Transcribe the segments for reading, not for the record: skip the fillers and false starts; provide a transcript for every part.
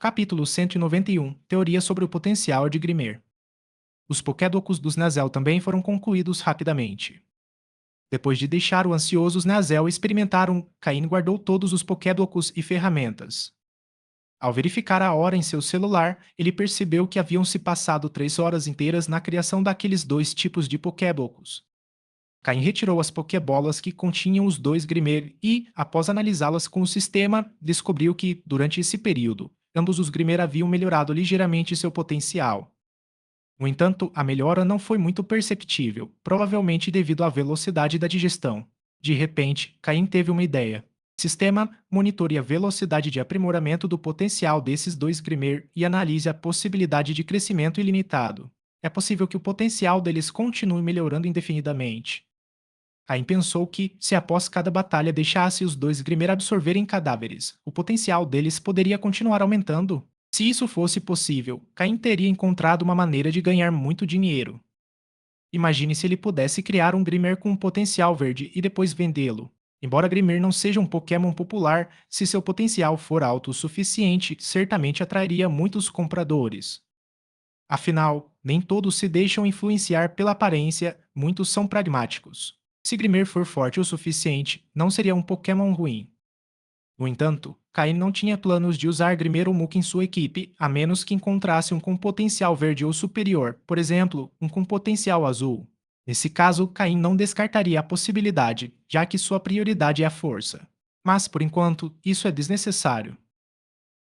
Capítulo 191 Teoria sobre o potencial de Grimer. Os Pokédocos dos Nazel também foram concluídos rapidamente. Depois de deixar o ansioso os Nazel experimentaram, Caim guardou todos os Pokédocos e ferramentas. Ao verificar a hora em seu celular, ele percebeu que haviam se passado 3 horas inteiras na criação daqueles dois tipos de Pokébocos. Caim retirou as Pokébolas que continham os dois Grimer e, após analisá-las com o sistema, descobriu que, durante esse período, ambos os Grimer haviam melhorado ligeiramente seu potencial. No entanto, a melhora não foi muito perceptível, provavelmente devido à velocidade da digestão. De repente, Caim teve uma ideia. O sistema monitore a velocidade de aprimoramento do potencial desses dois Grimer e analise a possibilidade de crescimento ilimitado. É possível que o potencial deles continue melhorando indefinidamente. Caim pensou que, se após cada batalha deixasse os dois Grimer absorverem cadáveres, o potencial deles poderia continuar aumentando. Se isso fosse possível, Caim teria encontrado uma maneira de ganhar muito dinheiro. Imagine se ele pudesse criar um Grimer com um potencial verde e depois vendê-lo. Embora Grimer não seja um Pokémon popular, se seu potencial for alto o suficiente, certamente atrairia muitos compradores. Afinal, nem todos se deixam influenciar pela aparência, muitos são pragmáticos. Se Grimer for forte o suficiente, não seria um Pokémon ruim. No entanto, Caim não tinha planos de usar Grimer ou Muk em sua equipe, a menos que encontrasse um com potencial verde ou superior, por exemplo, um com potencial azul. Nesse caso, Caim não descartaria a possibilidade, já que sua prioridade é a força. Mas, por enquanto, isso é desnecessário.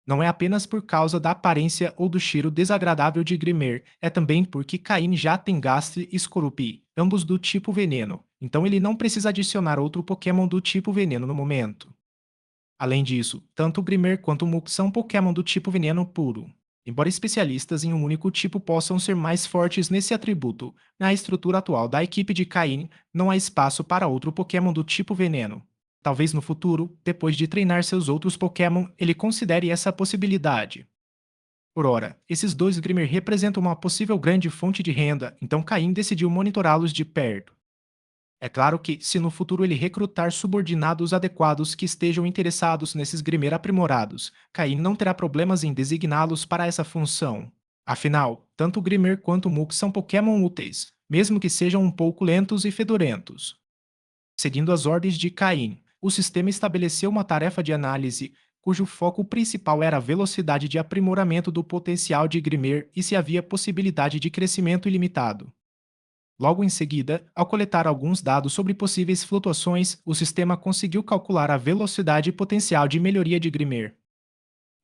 Não é apenas por causa da aparência ou do cheiro desagradável de Grimer, é também porque Caim já tem Gastly e Skorupi, ambos do tipo veneno, então ele não precisa adicionar outro Pokémon do tipo veneno no momento. Além disso, tanto o Grimer quanto o Muk são Pokémon do tipo veneno puro. Embora especialistas em um único tipo possam ser mais fortes nesse atributo, na estrutura atual da equipe de Caim não há espaço para outro Pokémon do tipo veneno. Talvez no futuro, depois de treinar seus outros Pokémon, ele considere essa possibilidade. Por ora, esses dois Grimer representam uma possível grande fonte de renda, então Caim decidiu monitorá-los de perto. É claro que, se no futuro ele recrutar subordinados adequados que estejam interessados nesses Grimer aprimorados, Caim não terá problemas em designá-los para essa função. Afinal, tanto o Grimer quanto o Muk são Pokémon úteis, mesmo que sejam um pouco lentos e fedorentos. Seguindo as ordens de Caim, o sistema estabeleceu uma tarefa de análise cujo foco principal era a velocidade de aprimoramento do potencial de Grimer e se havia possibilidade de crescimento ilimitado. Logo em seguida, ao coletar alguns dados sobre possíveis flutuações, o sistema conseguiu calcular a velocidade potencial de melhoria de Grimer.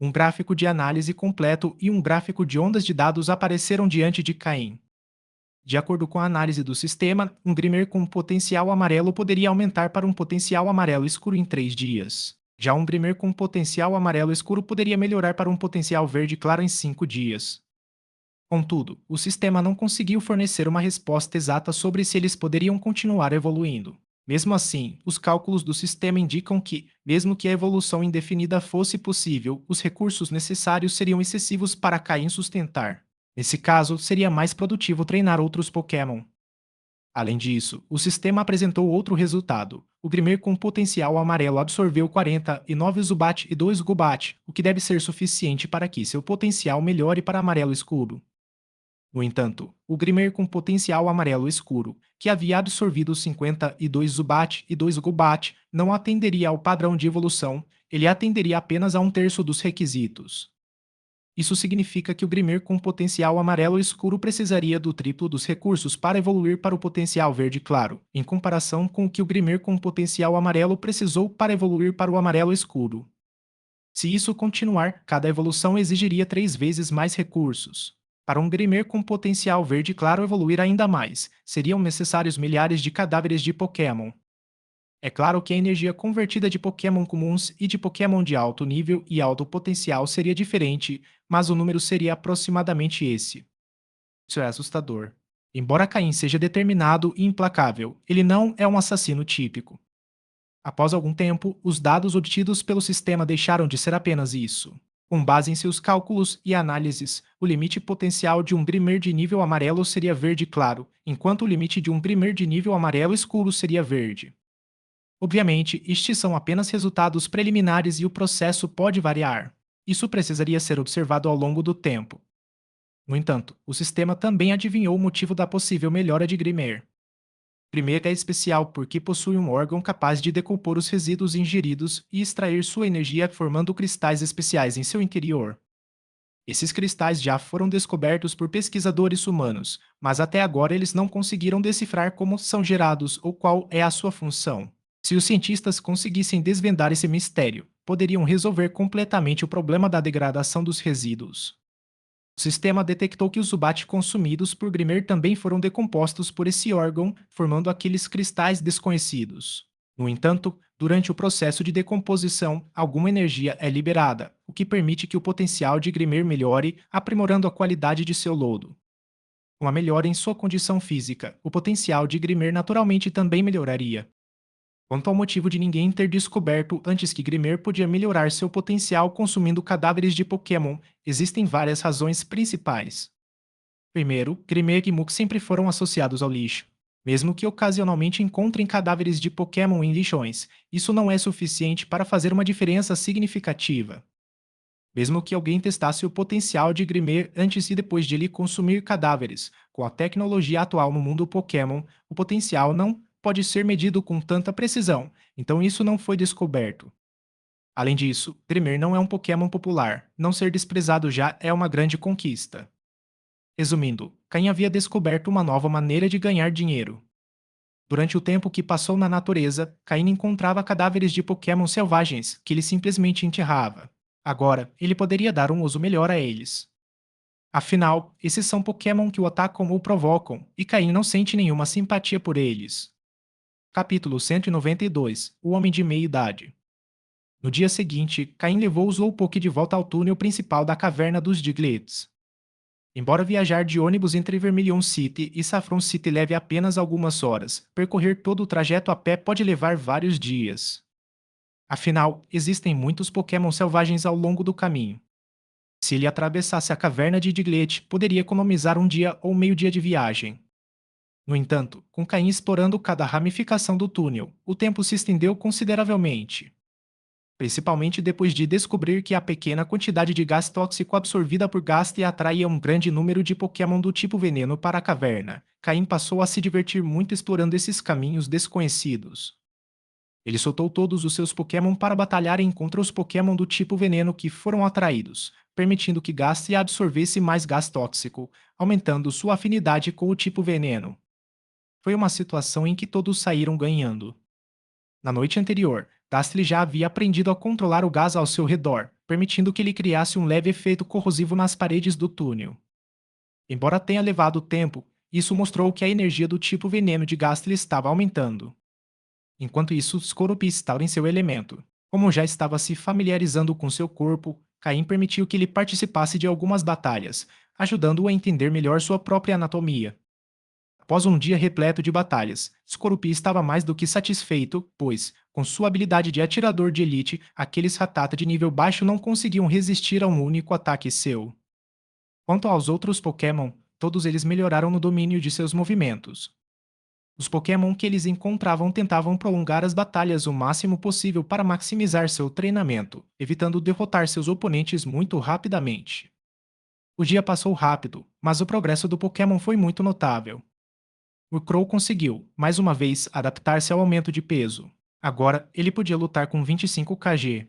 Um gráfico de análise completo e um gráfico de ondas de dados apareceram diante de Caim. De acordo com a análise do sistema, um Grimer com potencial amarelo poderia aumentar para um potencial amarelo escuro em 3 dias. Já um Grimer com potencial amarelo escuro poderia melhorar para um potencial verde claro em 5 dias. Contudo, o sistema não conseguiu fornecer uma resposta exata sobre se eles poderiam continuar evoluindo. Mesmo assim, os cálculos do sistema indicam que, mesmo que a evolução indefinida fosse possível, os recursos necessários seriam excessivos para Caim sustentar. Nesse caso, seria mais produtivo treinar outros Pokémon. Além disso, o sistema apresentou outro resultado. O Grimer com potencial amarelo absorveu 49 Zubat e 2 Gobat, o que deve ser suficiente para que seu potencial melhore para amarelo escuro. No entanto, o Grimer com potencial amarelo escuro, que havia absorvido 52 Zubat e 2 Gobat, não atenderia ao padrão de evolução, ele atenderia apenas a um terço dos requisitos. Isso significa que o Grimer com potencial amarelo escuro precisaria do triplo dos recursos para evoluir para o potencial verde claro, em comparação com o que o Grimer com potencial amarelo precisou para evoluir para o amarelo escuro. Se isso continuar, cada evolução exigiria 3 vezes mais recursos. Para um Grimer com potencial verde claro evoluir ainda mais, seriam necessários milhares de cadáveres de Pokémon. É claro que a energia convertida de Pokémon comuns e de Pokémon de alto nível e alto potencial seria diferente, mas o número seria aproximadamente esse. Isso é assustador. Embora Caim seja determinado e implacável, ele não é um assassino típico. Após algum tempo, os dados obtidos pelo sistema deixaram de ser apenas isso. Com base em seus cálculos e análises, o limite potencial de um Grimer de nível amarelo seria verde claro, enquanto o limite de um Grimer de nível amarelo escuro seria verde. Obviamente, estes são apenas resultados preliminares e o processo pode variar. Isso precisaria ser observado ao longo do tempo. No entanto, o sistema também adivinhou o motivo da possível melhora de Grimer. Grimer é especial porque possui um órgão capaz de decompor os resíduos ingeridos e extrair sua energia formando cristais especiais em seu interior. Esses cristais já foram descobertos por pesquisadores humanos, mas até agora eles não conseguiram decifrar como são gerados ou qual é a sua função. Se os cientistas conseguissem desvendar esse mistério, poderiam resolver completamente o problema da degradação dos resíduos. O sistema detectou que os Zubat consumidos por Grimer também foram decompostos por esse órgão, formando aqueles cristais desconhecidos. No entanto, durante o processo de decomposição, alguma energia é liberada, o que permite que o potencial de Grimer melhore, aprimorando a qualidade de seu lodo. Com a melhora em sua condição física, o potencial de Grimer naturalmente também melhoraria. Quanto ao motivo de ninguém ter descoberto antes que Grimer podia melhorar seu potencial consumindo cadáveres de Pokémon, existem várias razões principais. Primeiro, Grimer e Muk sempre foram associados ao lixo. Mesmo que ocasionalmente encontrem cadáveres de Pokémon em lixões, isso não é suficiente para fazer uma diferença significativa. Mesmo que alguém testasse o potencial de Grimer antes e depois de ele consumir cadáveres, com a tecnologia atual no mundo Pokémon, o potencial não pode ser medido com tanta precisão, então isso não foi descoberto. Além disso, Grimer não é um Pokémon popular, não ser desprezado já é uma grande conquista. Resumindo, Cain havia descoberto uma nova maneira de ganhar dinheiro. Durante o tempo que passou na natureza, Caim encontrava cadáveres de Pokémon selvagens que ele simplesmente enterrava. Agora, ele poderia dar um uso melhor a eles. Afinal, esses são Pokémon que o atacam ou provocam, e Caim não sente nenhuma simpatia por eles. Capítulo 192 O Homem de Meia-Idade. No dia seguinte, Caim levou o Slowpoke de volta ao túnel principal da caverna dos Diglets. Embora viajar de ônibus entre Vermilion City e Saffron City leve apenas algumas horas, percorrer todo o trajeto a pé pode levar vários dias. Afinal, existem muitos Pokémon selvagens ao longo do caminho. Se ele atravessasse a caverna de Diglett, poderia economizar um dia ou meio dia de viagem. No entanto, com Caim explorando cada ramificação do túnel, o tempo se estendeu consideravelmente. Principalmente depois de descobrir que a pequena quantidade de gás tóxico absorvida por Gastly atraía um grande número de Pokémon do tipo veneno para a caverna. Caim passou a se divertir muito explorando esses caminhos desconhecidos. Ele soltou todos os seus Pokémon para batalharem contra os Pokémon do tipo veneno que foram atraídos, permitindo que Gastly absorvesse mais gás tóxico, aumentando sua afinidade com o tipo veneno. Foi uma situação em que todos saíram ganhando. Na noite anterior, Gastly já havia aprendido a controlar o gás ao seu redor, permitindo que ele criasse um leve efeito corrosivo nas paredes do túnel. Embora tenha levado tempo, isso mostrou que a energia do tipo veneno de Gastly estava aumentando. Enquanto isso, Skorupi estava em seu elemento. Como já estava se familiarizando com seu corpo, Caim permitiu que ele participasse de algumas batalhas, ajudando-o a entender melhor sua própria anatomia. Após um dia repleto de batalhas, Skorupi estava mais do que satisfeito, pois, com sua habilidade de atirador de elite, aqueles Rattata de nível baixo não conseguiam resistir a um único ataque seu. Quanto aos outros Pokémon, todos eles melhoraram no domínio de seus movimentos. Os Pokémon que eles encontravam tentavam prolongar as batalhas o máximo possível para maximizar seu treinamento, evitando derrotar seus oponentes muito rapidamente. O dia passou rápido, mas o progresso do Pokémon foi muito notável. O Crow conseguiu, mais uma vez, adaptar-se ao aumento de peso. Agora, ele podia lutar com 25 kg.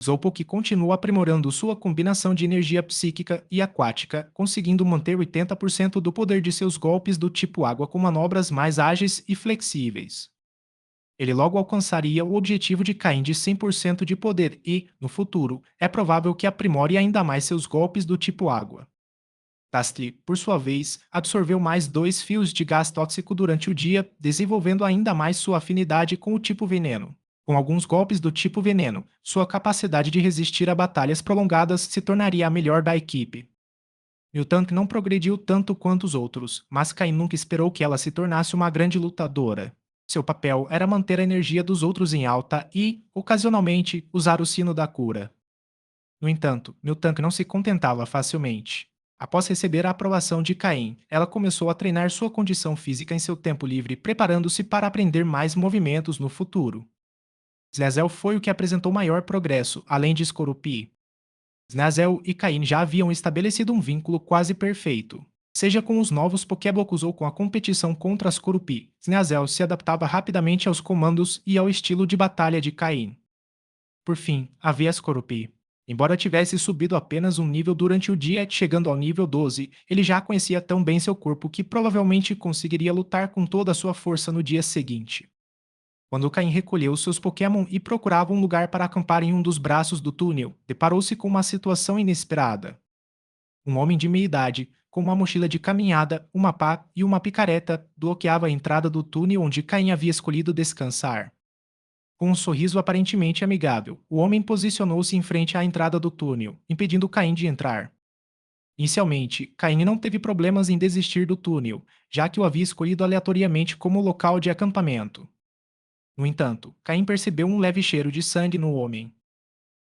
Slowpoke continuou aprimorando sua combinação de energia psíquica e aquática, conseguindo manter 80% do poder de seus golpes do tipo água com manobras mais ágeis e flexíveis. Ele logo alcançaria o objetivo de Caim de 100% de poder e, no futuro, é provável que aprimore ainda mais seus golpes do tipo água. Gastly, por sua vez, absorveu mais 2 fios de gás tóxico durante o dia, desenvolvendo ainda mais sua afinidade com o tipo veneno. Com alguns golpes do tipo veneno, sua capacidade de resistir a batalhas prolongadas se tornaria a melhor da equipe. Miltank não progrediu tanto quanto os outros, mas Cain nunca esperou que ela se tornasse uma grande lutadora. Seu papel era manter a energia dos outros em alta e, ocasionalmente, usar o sino da cura. No entanto, Miltank não se contentava facilmente. Após receber a aprovação de Caim, ela começou a treinar sua condição física em seu tempo livre, preparando-se para aprender mais movimentos no futuro. Slazel foi o que apresentou maior progresso, além de Skorupi. Snazel e Caim já haviam estabelecido um vínculo quase perfeito. Seja com os novos Pokéblocos ou com a competição contra as Corupi, Snazel se adaptava rapidamente aos comandos e ao estilo de batalha de Caim. Por fim, havia as Corupi. Embora tivesse subido apenas um nível durante o dia, chegando ao nível 12, ele já conhecia tão bem seu corpo que provavelmente conseguiria lutar com toda a sua força no dia seguinte. Quando Caim recolheu seus Pokémon e procurava um lugar para acampar em um dos braços do túnel, deparou-se com uma situação inesperada. Um homem de meia idade, com uma mochila de caminhada, uma pá e uma picareta, bloqueava a entrada do túnel onde Caim havia escolhido descansar. Com um sorriso aparentemente amigável, o homem posicionou-se em frente à entrada do túnel, impedindo Caim de entrar. Inicialmente, Caim não teve problemas em desistir do túnel, já que o havia escolhido aleatoriamente como local de acampamento. No entanto, Caim percebeu um leve cheiro de sangue no homem.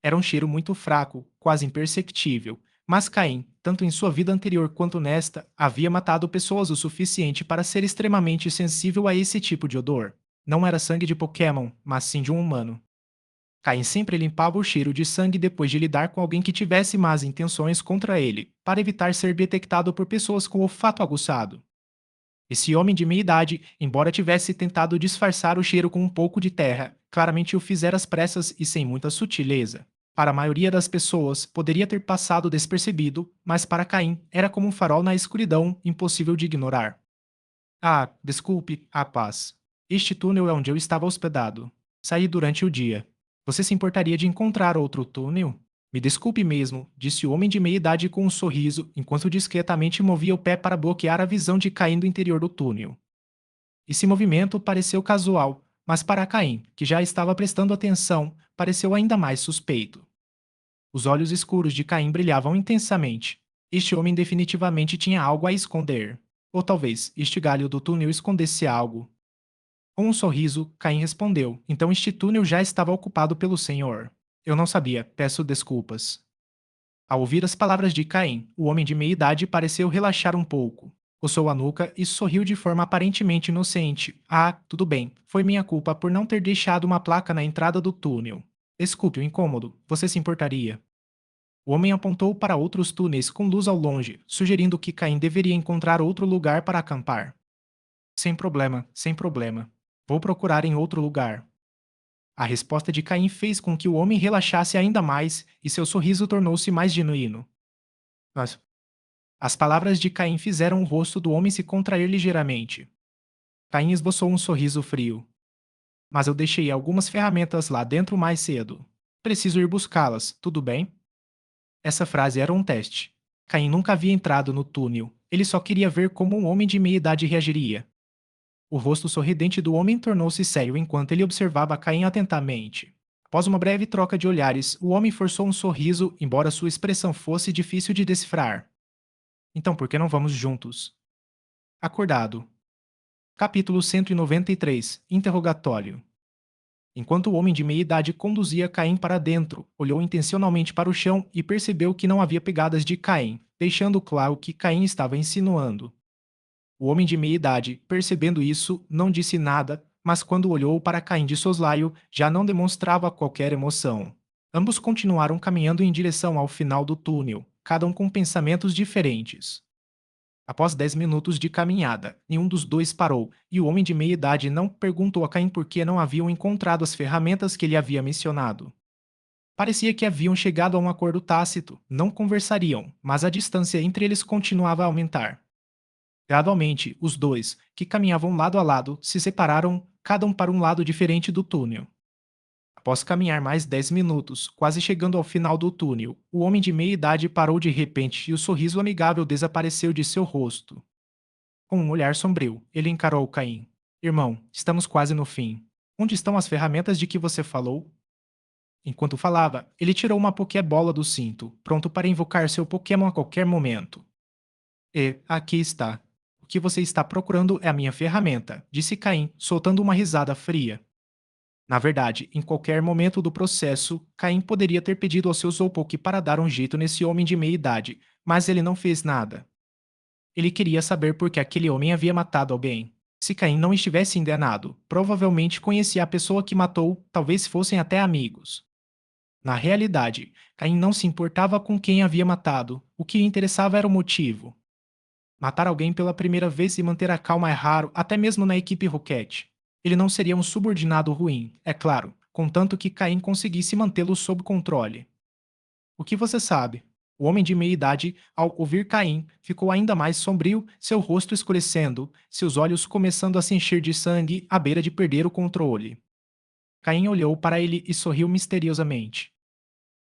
Era um cheiro muito fraco, quase imperceptível, mas Caim, tanto em sua vida anterior quanto nesta, havia matado pessoas o suficiente para ser extremamente sensível a esse tipo de odor. Não era sangue de Pokémon, mas sim de um humano. Caim sempre limpava o cheiro de sangue depois de lidar com alguém que tivesse más intenções contra ele, para evitar ser detectado por pessoas com olfato aguçado. Esse homem de meia idade, embora tivesse tentado disfarçar o cheiro com um pouco de terra, claramente o fizera às pressas e sem muita sutileza. Para a maioria das pessoas, poderia ter passado despercebido, mas para Caim era como um farol na escuridão, impossível de ignorar. Ah, desculpe, rapaz. Este túnel é onde eu estava hospedado. Saí durante o dia. Você se importaria de encontrar outro túnel? Me desculpe mesmo, disse o homem de meia idade com um sorriso, enquanto discretamente movia o pé para bloquear a visão de Caim do interior do túnel. Esse movimento pareceu casual, mas para Caim, que já estava prestando atenção, pareceu ainda mais suspeito. Os olhos escuros de Caim brilhavam intensamente. Este homem definitivamente tinha algo a esconder. Ou talvez este galho do túnel escondesse algo. Com um sorriso, Caim respondeu: Então este túnel já estava ocupado pelo Senhor. Eu não sabia, peço desculpas. Ao ouvir as palavras de Caim, o homem de meia idade pareceu relaxar um pouco. Coçou a nuca e sorriu de forma aparentemente inocente. Ah, tudo bem. Foi minha culpa por não ter deixado uma placa na entrada do túnel. Desculpe o incômodo. Você se importaria? O homem apontou para outros túneis com luz ao longe, sugerindo que Caim deveria encontrar outro lugar para acampar. Sem problema, sem problema. Vou procurar em outro lugar. A resposta de Caim fez com que o homem relaxasse ainda mais e seu sorriso tornou-se mais genuíno. Mas as palavras de Caim fizeram o rosto do homem se contrair ligeiramente. Caim esboçou um sorriso frio. Mas eu deixei algumas ferramentas lá dentro mais cedo. Preciso ir buscá-las, tudo bem? Essa frase era um teste. Caim nunca havia entrado no túnel. Ele só queria ver como um homem de meia idade reagiria. O rosto sorridente do homem tornou-se sério enquanto ele observava Caim atentamente. Após uma breve troca de olhares, o homem forçou um sorriso, embora sua expressão fosse difícil de decifrar. Então por que não vamos juntos? Acordado. Capítulo 193. Interrogatório. Enquanto o homem de meia idade conduzia Caim para dentro, olhou intencionalmente para o chão e percebeu que não havia pegadas de Caim, deixando claro o que Caim estava insinuando. O homem de meia idade, percebendo isso, não disse nada, mas quando olhou para Caim de soslaio, já não demonstrava qualquer emoção. Ambos continuaram caminhando em direção ao final do túnel, cada um com pensamentos diferentes. Após 10 minutos de caminhada, nenhum dos dois parou, e o homem de meia idade não perguntou a Caim por que não haviam encontrado as ferramentas que ele havia mencionado. Parecia que haviam chegado a um acordo tácito, não conversariam, mas a distância entre eles continuava a aumentar. Gradualmente, os dois, que caminhavam lado a lado, se separaram, cada um para um lado diferente do túnel. Após caminhar mais 10 minutos, quase chegando ao final do túnel, o homem de meia idade parou de repente e o sorriso amigável desapareceu de seu rosto. Com um olhar sombrio, ele encarou Caim. Irmão, estamos quase no fim. Onde estão as ferramentas de que você falou? Enquanto falava, ele tirou uma Pokébola do cinto, pronto para invocar seu Pokémon a qualquer momento. E, aqui está. O que você está procurando é a minha ferramenta, disse Caim, soltando uma risada fria. Na verdade, em qualquer momento do processo, Caim poderia ter pedido ao seu Zolpoke para dar um jeito nesse homem de meia idade, mas ele não fez nada. Ele queria saber por que aquele homem havia matado alguém. Se Caim não estivesse enganado, provavelmente conhecia a pessoa que matou, talvez fossem até amigos. Na realidade, Caim não se importava com quem havia matado, o que o interessava era o motivo. Matar alguém pela primeira vez e manter a calma é raro, até mesmo na equipe Rocket. Ele não seria um subordinado ruim, é claro, contanto que Caim conseguisse mantê-lo sob controle. O que você sabe? O homem de meia idade, ao ouvir Caim, ficou ainda mais sombrio, seu rosto escurecendo, seus olhos começando a se encher de sangue à beira de perder o controle. Caim olhou para ele e sorriu misteriosamente.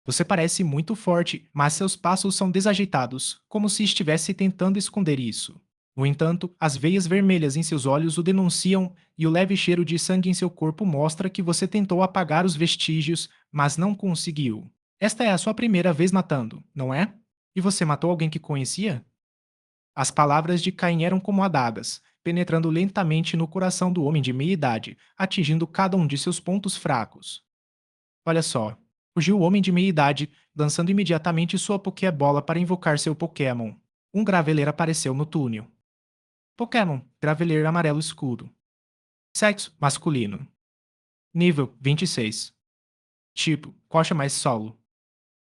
Você parece muito forte, mas seus passos são desajeitados, como se estivesse tentando esconder isso. No entanto, as veias vermelhas em seus olhos o denunciam e o leve cheiro de sangue em seu corpo mostra que você tentou apagar os vestígios, mas não conseguiu. Esta é a sua primeira vez matando, não é? E você matou alguém que conhecia? As palavras de Caim eram como adagas, penetrando lentamente no coração do homem de meia idade, atingindo cada um de seus pontos fracos. Olha só. Fugiu o homem de meia idade, lançando imediatamente sua Pokébola para invocar seu Pokémon. Um Graveler apareceu no túnel. Pokémon, Graveler amarelo escuro. Sexo, masculino. Nível, 26. Tipo, coxa mais solo.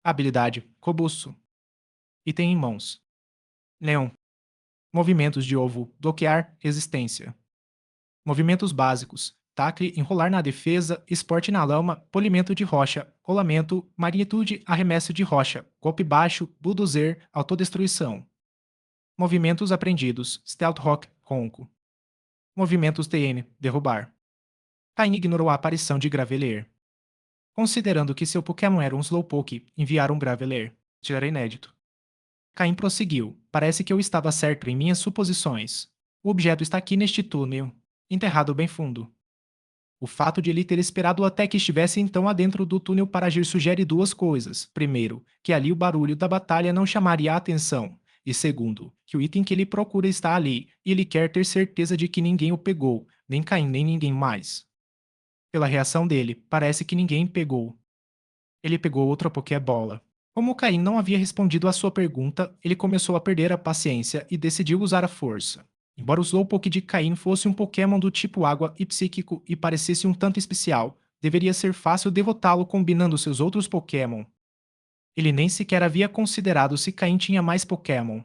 Habilidade, Cobuço. Item em mãos. Neon. Movimentos de ovo, bloquear, resistência. Movimentos básicos: tacle, enrolar na defesa, esporte na lama, polimento de rocha, rolamento, magnitude, arremesso de rocha, golpe baixo, bulldozer, autodestruição. Movimentos aprendidos: stealth rock, ronco. Movimentos TN, derrubar. Caim ignorou a aparição de Graveler. Considerando que seu Pokémon era um Slowpoke, enviar um Graveler. Tirar inédito. Caim prosseguiu. Parece que eu estava certo em minhas suposições. O objeto está aqui neste túnel, enterrado bem fundo. O fato de ele ter esperado até que estivesse então adentro do túnel para agir sugere duas coisas. Primeiro, que ali o barulho da batalha não chamaria a atenção. E segundo, que o item que ele procura está ali, e ele quer ter certeza de que ninguém o pegou, nem Caim nem ninguém mais. Pela reação dele, parece que ninguém pegou. Ele pegou outra Pokébola. Como Caim não havia respondido à sua pergunta, ele começou a perder a paciência e decidiu usar a força. Embora o Slowpoke de Caim fosse um Pokémon do tipo água e psíquico e parecesse um tanto especial, deveria ser fácil derrotá-lo combinando seus outros Pokémon. Ele nem sequer havia considerado se Caim tinha mais Pokémon.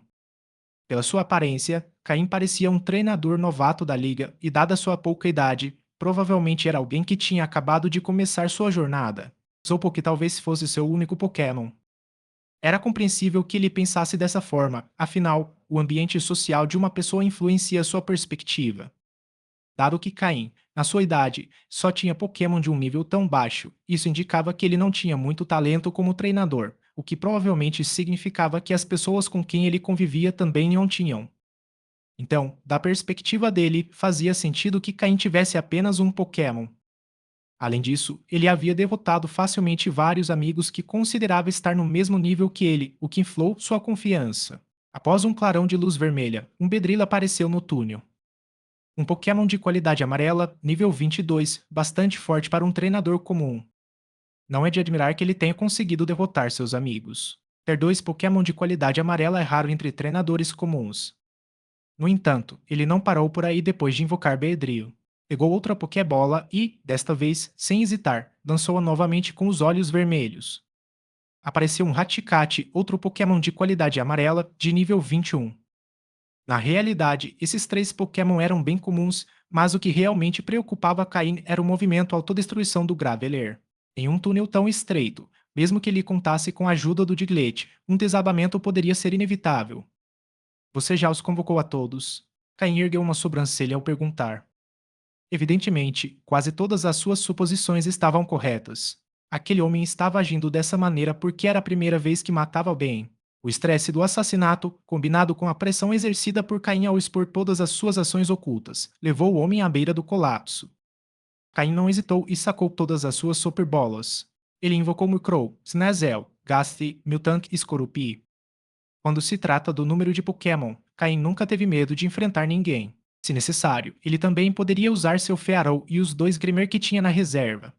Pela sua aparência, Caim parecia um treinador novato da liga e, dada sua pouca idade, provavelmente era alguém que tinha acabado de começar sua jornada. Slowpoke talvez fosse seu único Pokémon. Era compreensível que ele pensasse dessa forma, afinal, o ambiente social de uma pessoa influencia sua perspectiva. Dado que Caim, na sua idade, só tinha Pokémon de um nível tão baixo, isso indicava que ele não tinha muito talento como treinador, o que provavelmente significava que as pessoas com quem ele convivia também não tinham. Então, da perspectiva dele, fazia sentido que Caim tivesse apenas um Pokémon. Além disso, ele havia derrotado facilmente vários amigos que considerava estar no mesmo nível que ele, o que inflou sua confiança. Após um clarão de luz vermelha, um Bedril apareceu no túnel. Um Pokémon de qualidade amarela, nível 22, bastante forte para um treinador comum. Não é de admirar que ele tenha conseguido derrotar seus amigos. Ter dois Pokémon de qualidade amarela é raro entre treinadores comuns. No entanto, ele não parou por aí depois de invocar Beedrill. Pegou outra Pokébola e, desta vez, sem hesitar, lançou-a novamente com os olhos vermelhos. Apareceu um Raticate, outro Pokémon de qualidade amarela, de nível 21. Na realidade, esses três Pokémon eram bem comuns, mas o que realmente preocupava Caim era o movimento autodestruição do Graveler. Em um túnel tão estreito, mesmo que ele contasse com a ajuda do Diglett, um desabamento poderia ser inevitável. Você já os convocou a todos? Caim ergueu uma sobrancelha ao perguntar. Evidentemente, quase todas as suas suposições estavam corretas. Aquele homem estava agindo dessa maneira porque era a primeira vez que matava alguém. O estresse do assassinato, combinado com a pressão exercida por Caim ao expor todas as suas ações ocultas, levou o homem à beira do colapso. Caim não hesitou e sacou todas as suas superbolas. Ele invocou Murkrow, Sneasel, Gastly, Miltank e Skorupi. Quando se trata do número de Pokémon, Caim nunca teve medo de enfrentar ninguém. Se necessário, ele também poderia usar seu Fearow e os dois Grimer que tinha na reserva.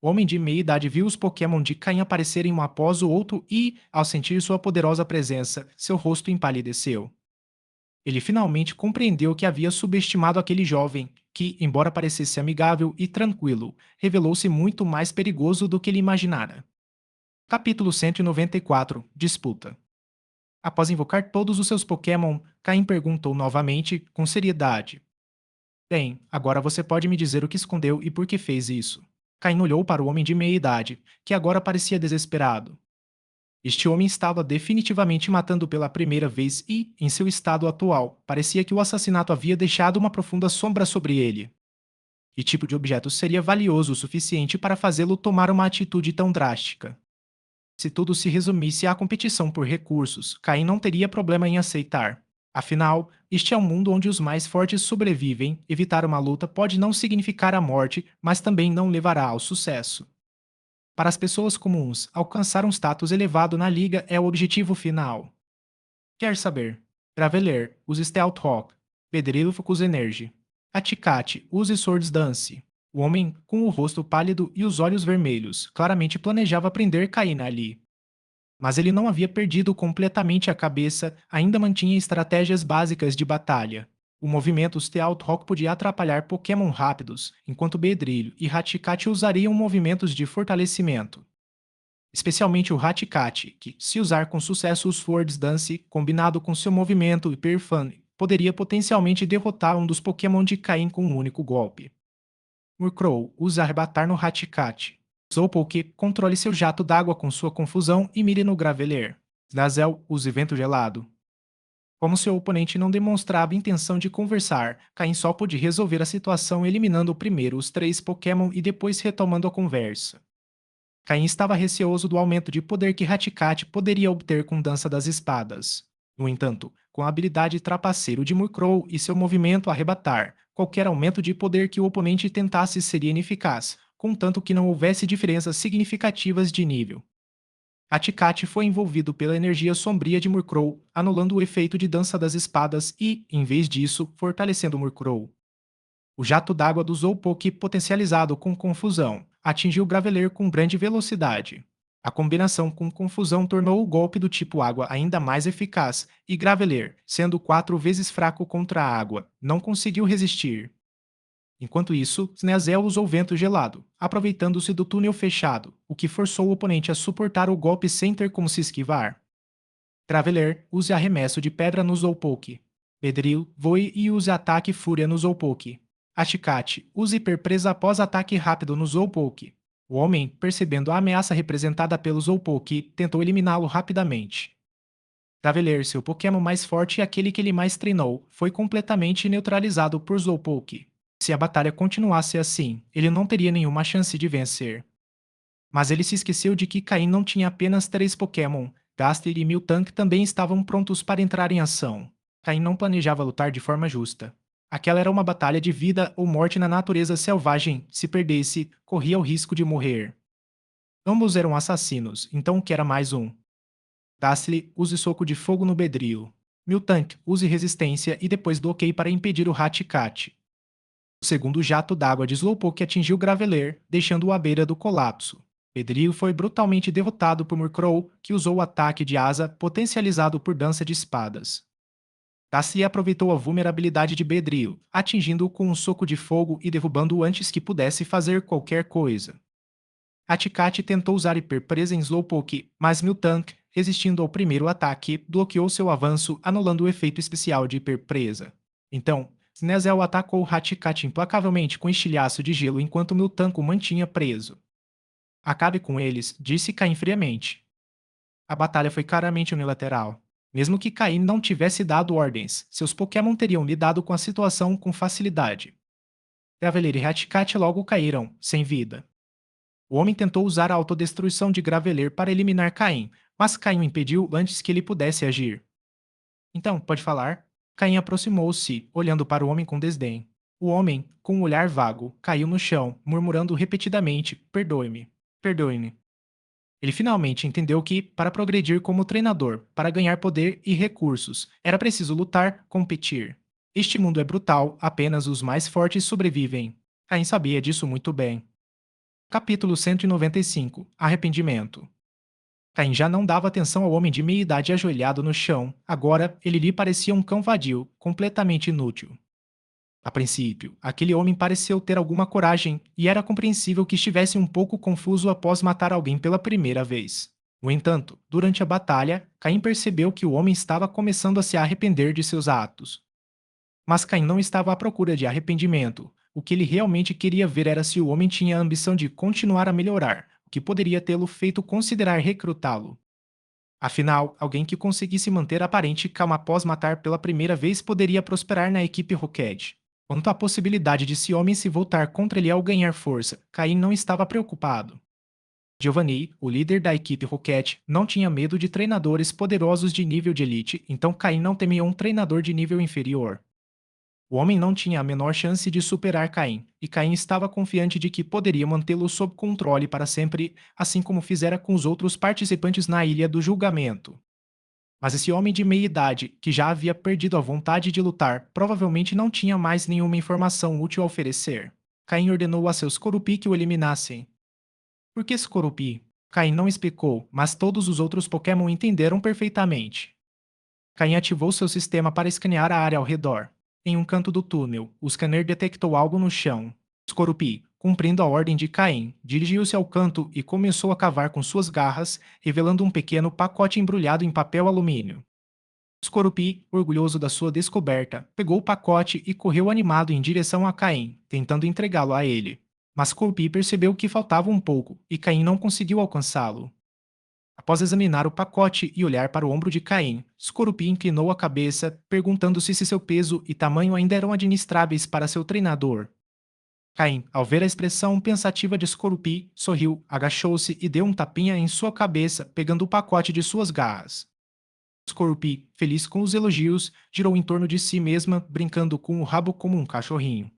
O homem de meia idade viu os Pokémon de Caim aparecerem um após o outro e, ao sentir sua poderosa presença, seu rosto empalideceu. Ele finalmente compreendeu que havia subestimado aquele jovem, que, embora parecesse amigável e tranquilo, revelou-se muito mais perigoso do que ele imaginara. Capítulo 194 Disputa. Após invocar todos os seus Pokémon, Caim perguntou novamente, com seriedade: Bem, agora você pode me dizer o que escondeu e por que fez isso. Caim olhou para o homem de meia idade, que agora parecia desesperado. Este homem estava definitivamente matando pela primeira vez e, em seu estado atual, parecia que o assassinato havia deixado uma profunda sombra sobre ele. Que tipo de objeto seria valioso o suficiente para fazê-lo tomar uma atitude tão drástica? Se tudo se resumisse à competição por recursos, Caim não teria problema em aceitar. Afinal, este é um mundo onde os mais fortes sobrevivem, evitar uma luta pode não significar a morte, mas também não levará ao sucesso. Para as pessoas comuns, alcançar um status elevado na liga é o objetivo final. Quer saber? Graveler, use Stealth Rock. Pedrilo Focus Energy. Aticate, use Swords Dance. O homem, com o rosto pálido e os olhos vermelhos, claramente planejava prender Caína ali. Mas ele não havia perdido completamente a cabeça, ainda mantinha estratégias básicas de batalha. O movimento Stealth Rock podia atrapalhar Pokémon rápidos, enquanto Bedrillo e Raticate usariam movimentos de fortalecimento. Especialmente o Raticate, que, se usar com sucesso o Swords Dance, combinado com seu movimento Hyperfun, poderia potencialmente derrotar um dos Pokémon de Caim com um único golpe. Murkrow usa Arrebatar no Raticate. Slowpoke controle seu jato d'água com sua confusão e mire no Graveler. Snazel use Vento Gelado. Como seu oponente não demonstrava intenção de conversar, Caim só pôde resolver a situação eliminando primeiro os 3 Pokémon e depois retomando a conversa. Caim estava receoso do aumento de poder que Raticate poderia obter com Dança das Espadas. No entanto, com a habilidade trapaceiro de Murkrow e seu movimento Arrebatar, qualquer aumento de poder que o oponente tentasse seria ineficaz, contanto que não houvesse diferenças significativas de nível. Raticate foi envolvido pela energia sombria de Murkrow, anulando o efeito de Dança das Espadas e, em vez disso, fortalecendo Murkrow. O jato d'água do Slowpoke potencializado com confusão atingiu Graveler com grande velocidade. A combinação com confusão tornou o golpe do tipo água ainda mais eficaz, e Graveler, sendo 4 vezes fraco contra a água, não conseguiu resistir. Enquanto isso, Sneasel usou vento gelado, aproveitando-se do túnel fechado, o que forçou o oponente a suportar o golpe sem ter como se esquivar. Graveler use arremesso de pedra no Slowpoke. Pedril voe e use ataque fúria no Slowpoke. Aticate use hiperpresa após ataque rápido no Slowpoke. O homem, percebendo a ameaça representada pelo Slowpoke, tentou eliminá-lo rapidamente. Graveler, seu Pokémon mais forte e aquele que ele mais treinou, foi completamente neutralizado por Slowpoke. Se a batalha continuasse assim, ele não teria nenhuma chance de vencer. Mas ele se esqueceu de que Caim não tinha apenas 3 Pokémon. Gastly e Miltank também estavam prontos para entrar em ação. Caim não planejava lutar de forma justa. Aquela era uma batalha de vida ou morte na natureza selvagem. Se perdesse, corria o risco de morrer. Ambos eram assassinos, então quer mais um. Gastly use soco de fogo no Bedrio. Miltank use resistência e depois bloqueie para impedir o Raticate. O segundo jato d'água de Slowpoke atingiu Graveler, deixando-o à beira do colapso. Pedrillo foi brutalmente derrotado por Murkrow, que usou o ataque de asa potencializado por Dança de Espadas. Tassi aproveitou a vulnerabilidade de Bedrillo, atingindo-o com um soco de fogo e derrubando-o antes que pudesse fazer qualquer coisa. Aticate tentou usar hiperpresa em Slowpoke, mas Miltank, resistindo ao primeiro ataque, bloqueou seu avanço, anulando o efeito especial de hiperpresa. Então, Sneasel atacou Raticate implacavelmente com estilhaço de gelo enquanto Miltank o mantinha preso. Acabe com eles, disse Caim friamente. A batalha foi claramente unilateral. Mesmo que Caim não tivesse dado ordens, seus Pokémon teriam lidado com a situação com facilidade. Graveler e Raticate logo caíram, sem vida. O homem tentou usar a autodestruição de Graveler para eliminar Caim, mas Caim o impediu antes que ele pudesse agir. Então, pode falar? Caim aproximou-se, olhando para o homem com desdém. O homem, com um olhar vago, caiu no chão, murmurando repetidamente: Perdoe-me, perdoe-me. Ele finalmente entendeu que, para progredir como treinador, para ganhar poder e recursos, era preciso lutar, competir. Este mundo é brutal, apenas os mais fortes sobrevivem. Caim sabia disso muito bem. Capítulo 195 Arrependimento. Caim já não dava atenção ao homem de meia-idade ajoelhado no chão, agora ele lhe parecia um cão vadio, completamente inútil. A princípio, aquele homem pareceu ter alguma coragem, e era compreensível que estivesse um pouco confuso após matar alguém pela primeira vez. No entanto, durante a batalha, Caim percebeu que o homem estava começando a se arrepender de seus atos. Mas Caim não estava à procura de arrependimento. O que ele realmente queria ver era se o homem tinha a ambição de continuar a melhorar, o que poderia tê-lo feito considerar recrutá-lo. Afinal, alguém que conseguisse manter aparente calma após matar pela primeira vez poderia prosperar na equipe Rocket. Quanto à possibilidade de esse homem se voltar contra ele ao ganhar força, Caim não estava preocupado. Giovanni, o líder da equipe Rocket, não tinha medo de treinadores poderosos de nível de elite, então Caim não temia um treinador de nível inferior. O homem não tinha a menor chance de superar Caim, e Caim estava confiante de que poderia mantê-lo sob controle para sempre, assim como fizera com os outros participantes na Ilha do Julgamento. Mas esse homem de meia idade, que já havia perdido a vontade de lutar, provavelmente não tinha mais nenhuma informação útil a oferecer. Caim ordenou a seus Corupi que o eliminassem. Por que esse Corupi? Caim não explicou, mas todos os outros Pokémon entenderam perfeitamente. Caim ativou seu sistema para escanear a área ao redor. Em um canto do túnel, o scanner detectou algo no chão. Scorupi, cumprindo a ordem de Caim, dirigiu-se ao canto e começou a cavar com suas garras, revelando um pequeno pacote embrulhado em papel alumínio. Scorupi, orgulhoso da sua descoberta, pegou o pacote e correu animado em direção a Caim, tentando entregá-lo a ele. Mas Scorupi percebeu que faltava um pouco e Caim não conseguiu alcançá-lo. Após examinar o pacote e olhar para o ombro de Caim, Scorupi inclinou a cabeça, perguntando-se se seu peso e tamanho ainda eram administráveis para seu treinador. Caim, ao ver a expressão pensativa de Scorupi, sorriu, agachou-se e deu um tapinha em sua cabeça, pegando o pacote de suas garras. Scorupi, feliz com os elogios, girou em torno de si mesma, brincando com o rabo como um cachorrinho.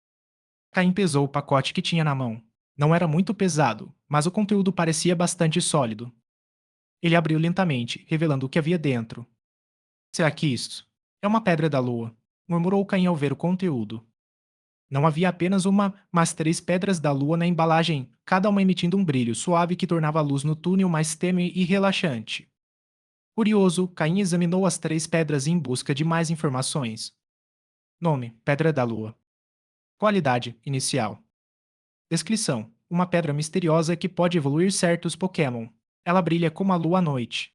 Caim pesou o pacote que tinha na mão. Não era muito pesado, mas o conteúdo parecia bastante sólido. Ele abriu lentamente, revelando o que havia dentro. Será que isto é uma pedra da lua? Murmurou Caim ao ver o conteúdo. Não havia apenas uma, mas 3 pedras da lua na embalagem, cada uma emitindo um brilho suave que tornava a luz no túnel mais tênue e relaxante. Curioso, Caim examinou as 3 pedras em busca de mais informações. Nome: Pedra da Lua. Qualidade: Inicial. Descrição: uma pedra misteriosa que pode evoluir certos Pokémon. Ela brilha como a lua à noite.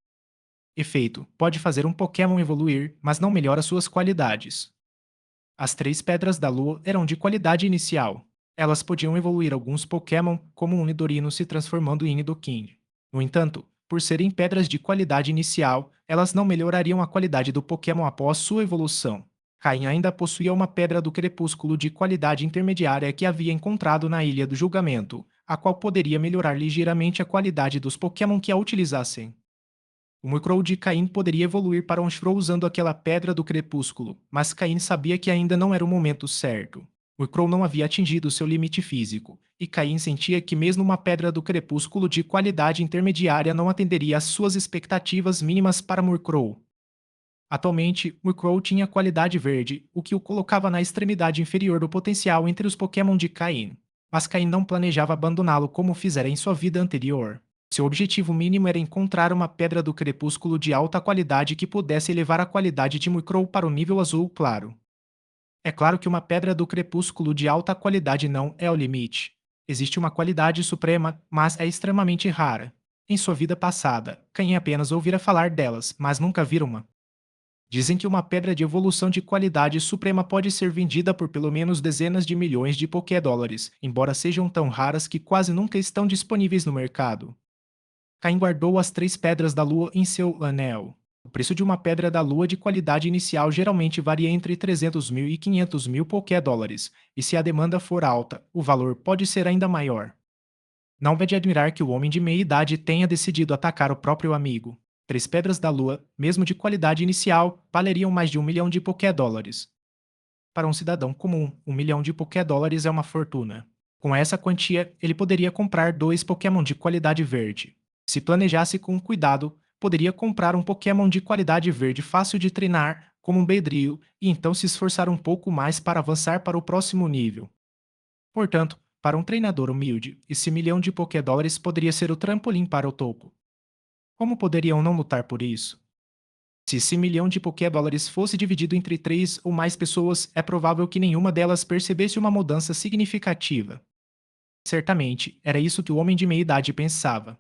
Efeito: pode fazer um Pokémon evoluir, mas não melhora suas qualidades. As 3 pedras da lua eram de qualidade inicial. Elas podiam evoluir alguns Pokémon, como um Nidorino se transformando em Nidoking. No entanto, por serem pedras de qualidade inicial, elas não melhorariam a qualidade do Pokémon após sua evolução. Caim ainda possuía uma pedra do crepúsculo de qualidade intermediária que havia encontrado na Ilha do Julgamento, a qual poderia melhorar ligeiramente a qualidade dos Pokémon que a utilizassem. O Murkrow de Caim poderia evoluir para um Shrow usando aquela pedra do crepúsculo, mas Caim sabia que ainda não era o momento certo. Murkrow não havia atingido seu limite físico, e Caim sentia que mesmo uma pedra do crepúsculo de qualidade intermediária não atenderia às suas expectativas mínimas para Murkrow. Atualmente, Murkrow tinha qualidade verde, o que o colocava na extremidade inferior do potencial entre os Pokémon de Caim. Mas Caim não planejava abandoná-lo como fizera em sua vida anterior. Seu objetivo mínimo era encontrar uma pedra do crepúsculo de alta qualidade que pudesse elevar a qualidade de Murkrow para o nível azul claro. É claro que uma pedra do crepúsculo de alta qualidade não é o limite. Existe uma qualidade suprema, mas é extremamente rara. Em sua vida passada, Caim apenas ouvira falar delas, mas nunca vira uma. Dizem que uma pedra de evolução de qualidade suprema pode ser vendida por pelo menos dezenas de milhões de Pokédólares, embora sejam tão raras que quase nunca estão disponíveis no mercado. Caim guardou as 3 pedras da lua em seu anel. O preço de uma pedra da lua de qualidade inicial geralmente varia entre 300 mil e 500 mil Pokédólares, e se a demanda for alta, o valor pode ser ainda maior. Não é de admirar que o homem de meia idade tenha decidido atacar o próprio amigo. 3 pedras da lua, mesmo de qualidade inicial, valeriam mais de 1 milhão de Pokédólares. Para um cidadão comum, 1 milhão de Pokédólares é uma fortuna. Com essa quantia, ele poderia comprar 2 Pokémon de qualidade verde. Se planejasse com cuidado, poderia comprar um Pokémon de qualidade verde fácil de treinar, como um Beedrill, e então se esforçar um pouco mais para avançar para o próximo nível. Portanto, para um treinador humilde, esse milhão de Pokédólares poderia ser o trampolim para o topo. Como poderiam não lutar por isso? Se esse milhão de Pokédólares fosse dividido entre 3 ou mais pessoas, é provável que nenhuma delas percebesse uma mudança significativa. Certamente, era isso que o homem de meia idade pensava.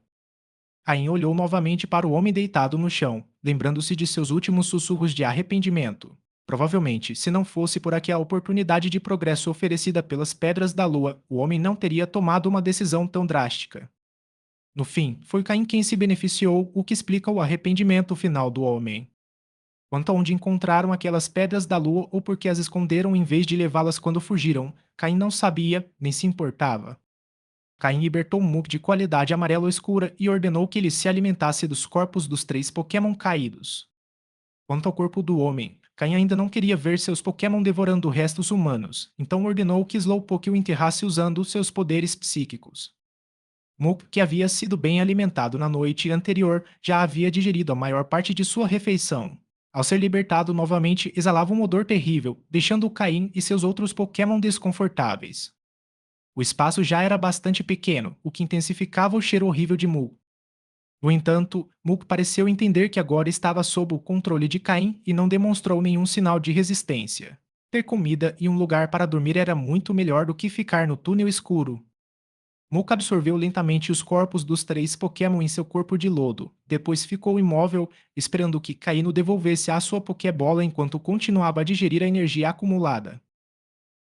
Caim olhou novamente para o homem deitado no chão, lembrando-se de seus últimos sussurros de arrependimento. Provavelmente, se não fosse por aquela oportunidade de progresso oferecida pelas pedras da lua, o homem não teria tomado uma decisão tão drástica. No fim, foi Caim quem se beneficiou, o que explica o arrependimento final do homem. Quanto a onde encontraram aquelas pedras da lua ou por que as esconderam em vez de levá-las quando fugiram, Caim não sabia nem se importava. Caim libertou Muk de qualidade amarela escura e ordenou que ele se alimentasse dos corpos dos três Pokémon caídos. Quanto ao corpo do homem, Caim ainda não queria ver seus Pokémon devorando restos humanos, então ordenou que Slowpoke o enterrasse usando seus poderes psíquicos. Muk, que havia sido bem alimentado na noite anterior, já havia digerido a maior parte de sua refeição. Ao ser libertado novamente, exalava um odor terrível, deixando Caim e seus outros Pokémon desconfortáveis. O espaço já era bastante pequeno, o que intensificava o cheiro horrível de Muk. No entanto, Muk pareceu entender que agora estava sob o controle de Caim e não demonstrou nenhum sinal de resistência. Ter comida e um lugar para dormir era muito melhor do que ficar no túnel escuro. Muk absorveu lentamente os corpos dos três Pokémon em seu corpo de lodo, depois ficou imóvel, esperando que Caim o devolvesse à sua Pokébola enquanto continuava a digerir a energia acumulada.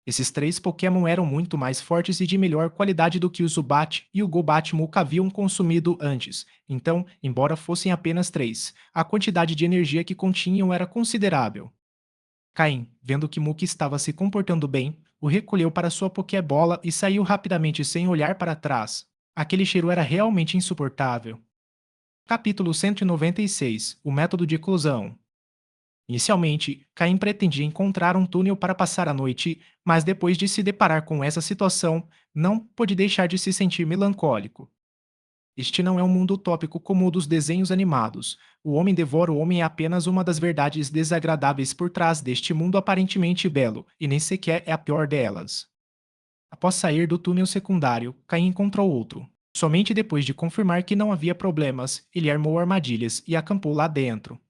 Esses três Pokémon eram muito mais fortes e de melhor qualidade do que o Zubat e o Golbat Muk haviam consumido antes, então, embora fossem apenas três, a quantidade de energia que continham era considerável. Caim, vendo que Muk estava se comportando bem, o recolheu para sua Pokébola e saiu rapidamente sem olhar para trás. Aquele cheiro era realmente insuportável. Capítulo 196 O método de eclosão. Inicialmente, Caim pretendia encontrar um túnel para passar a noite, mas depois de se deparar com essa situação, não pôde deixar de se sentir melancólico. Este não é um mundo utópico como o dos desenhos animados. O homem devora o homem é apenas uma das verdades desagradáveis por trás deste mundo aparentemente belo, e nem sequer é a pior delas. Após sair do túnel secundário, Caim encontrou outro. Somente depois de confirmar que não havia problemas, ele armou armadilhas e acampou lá dentro.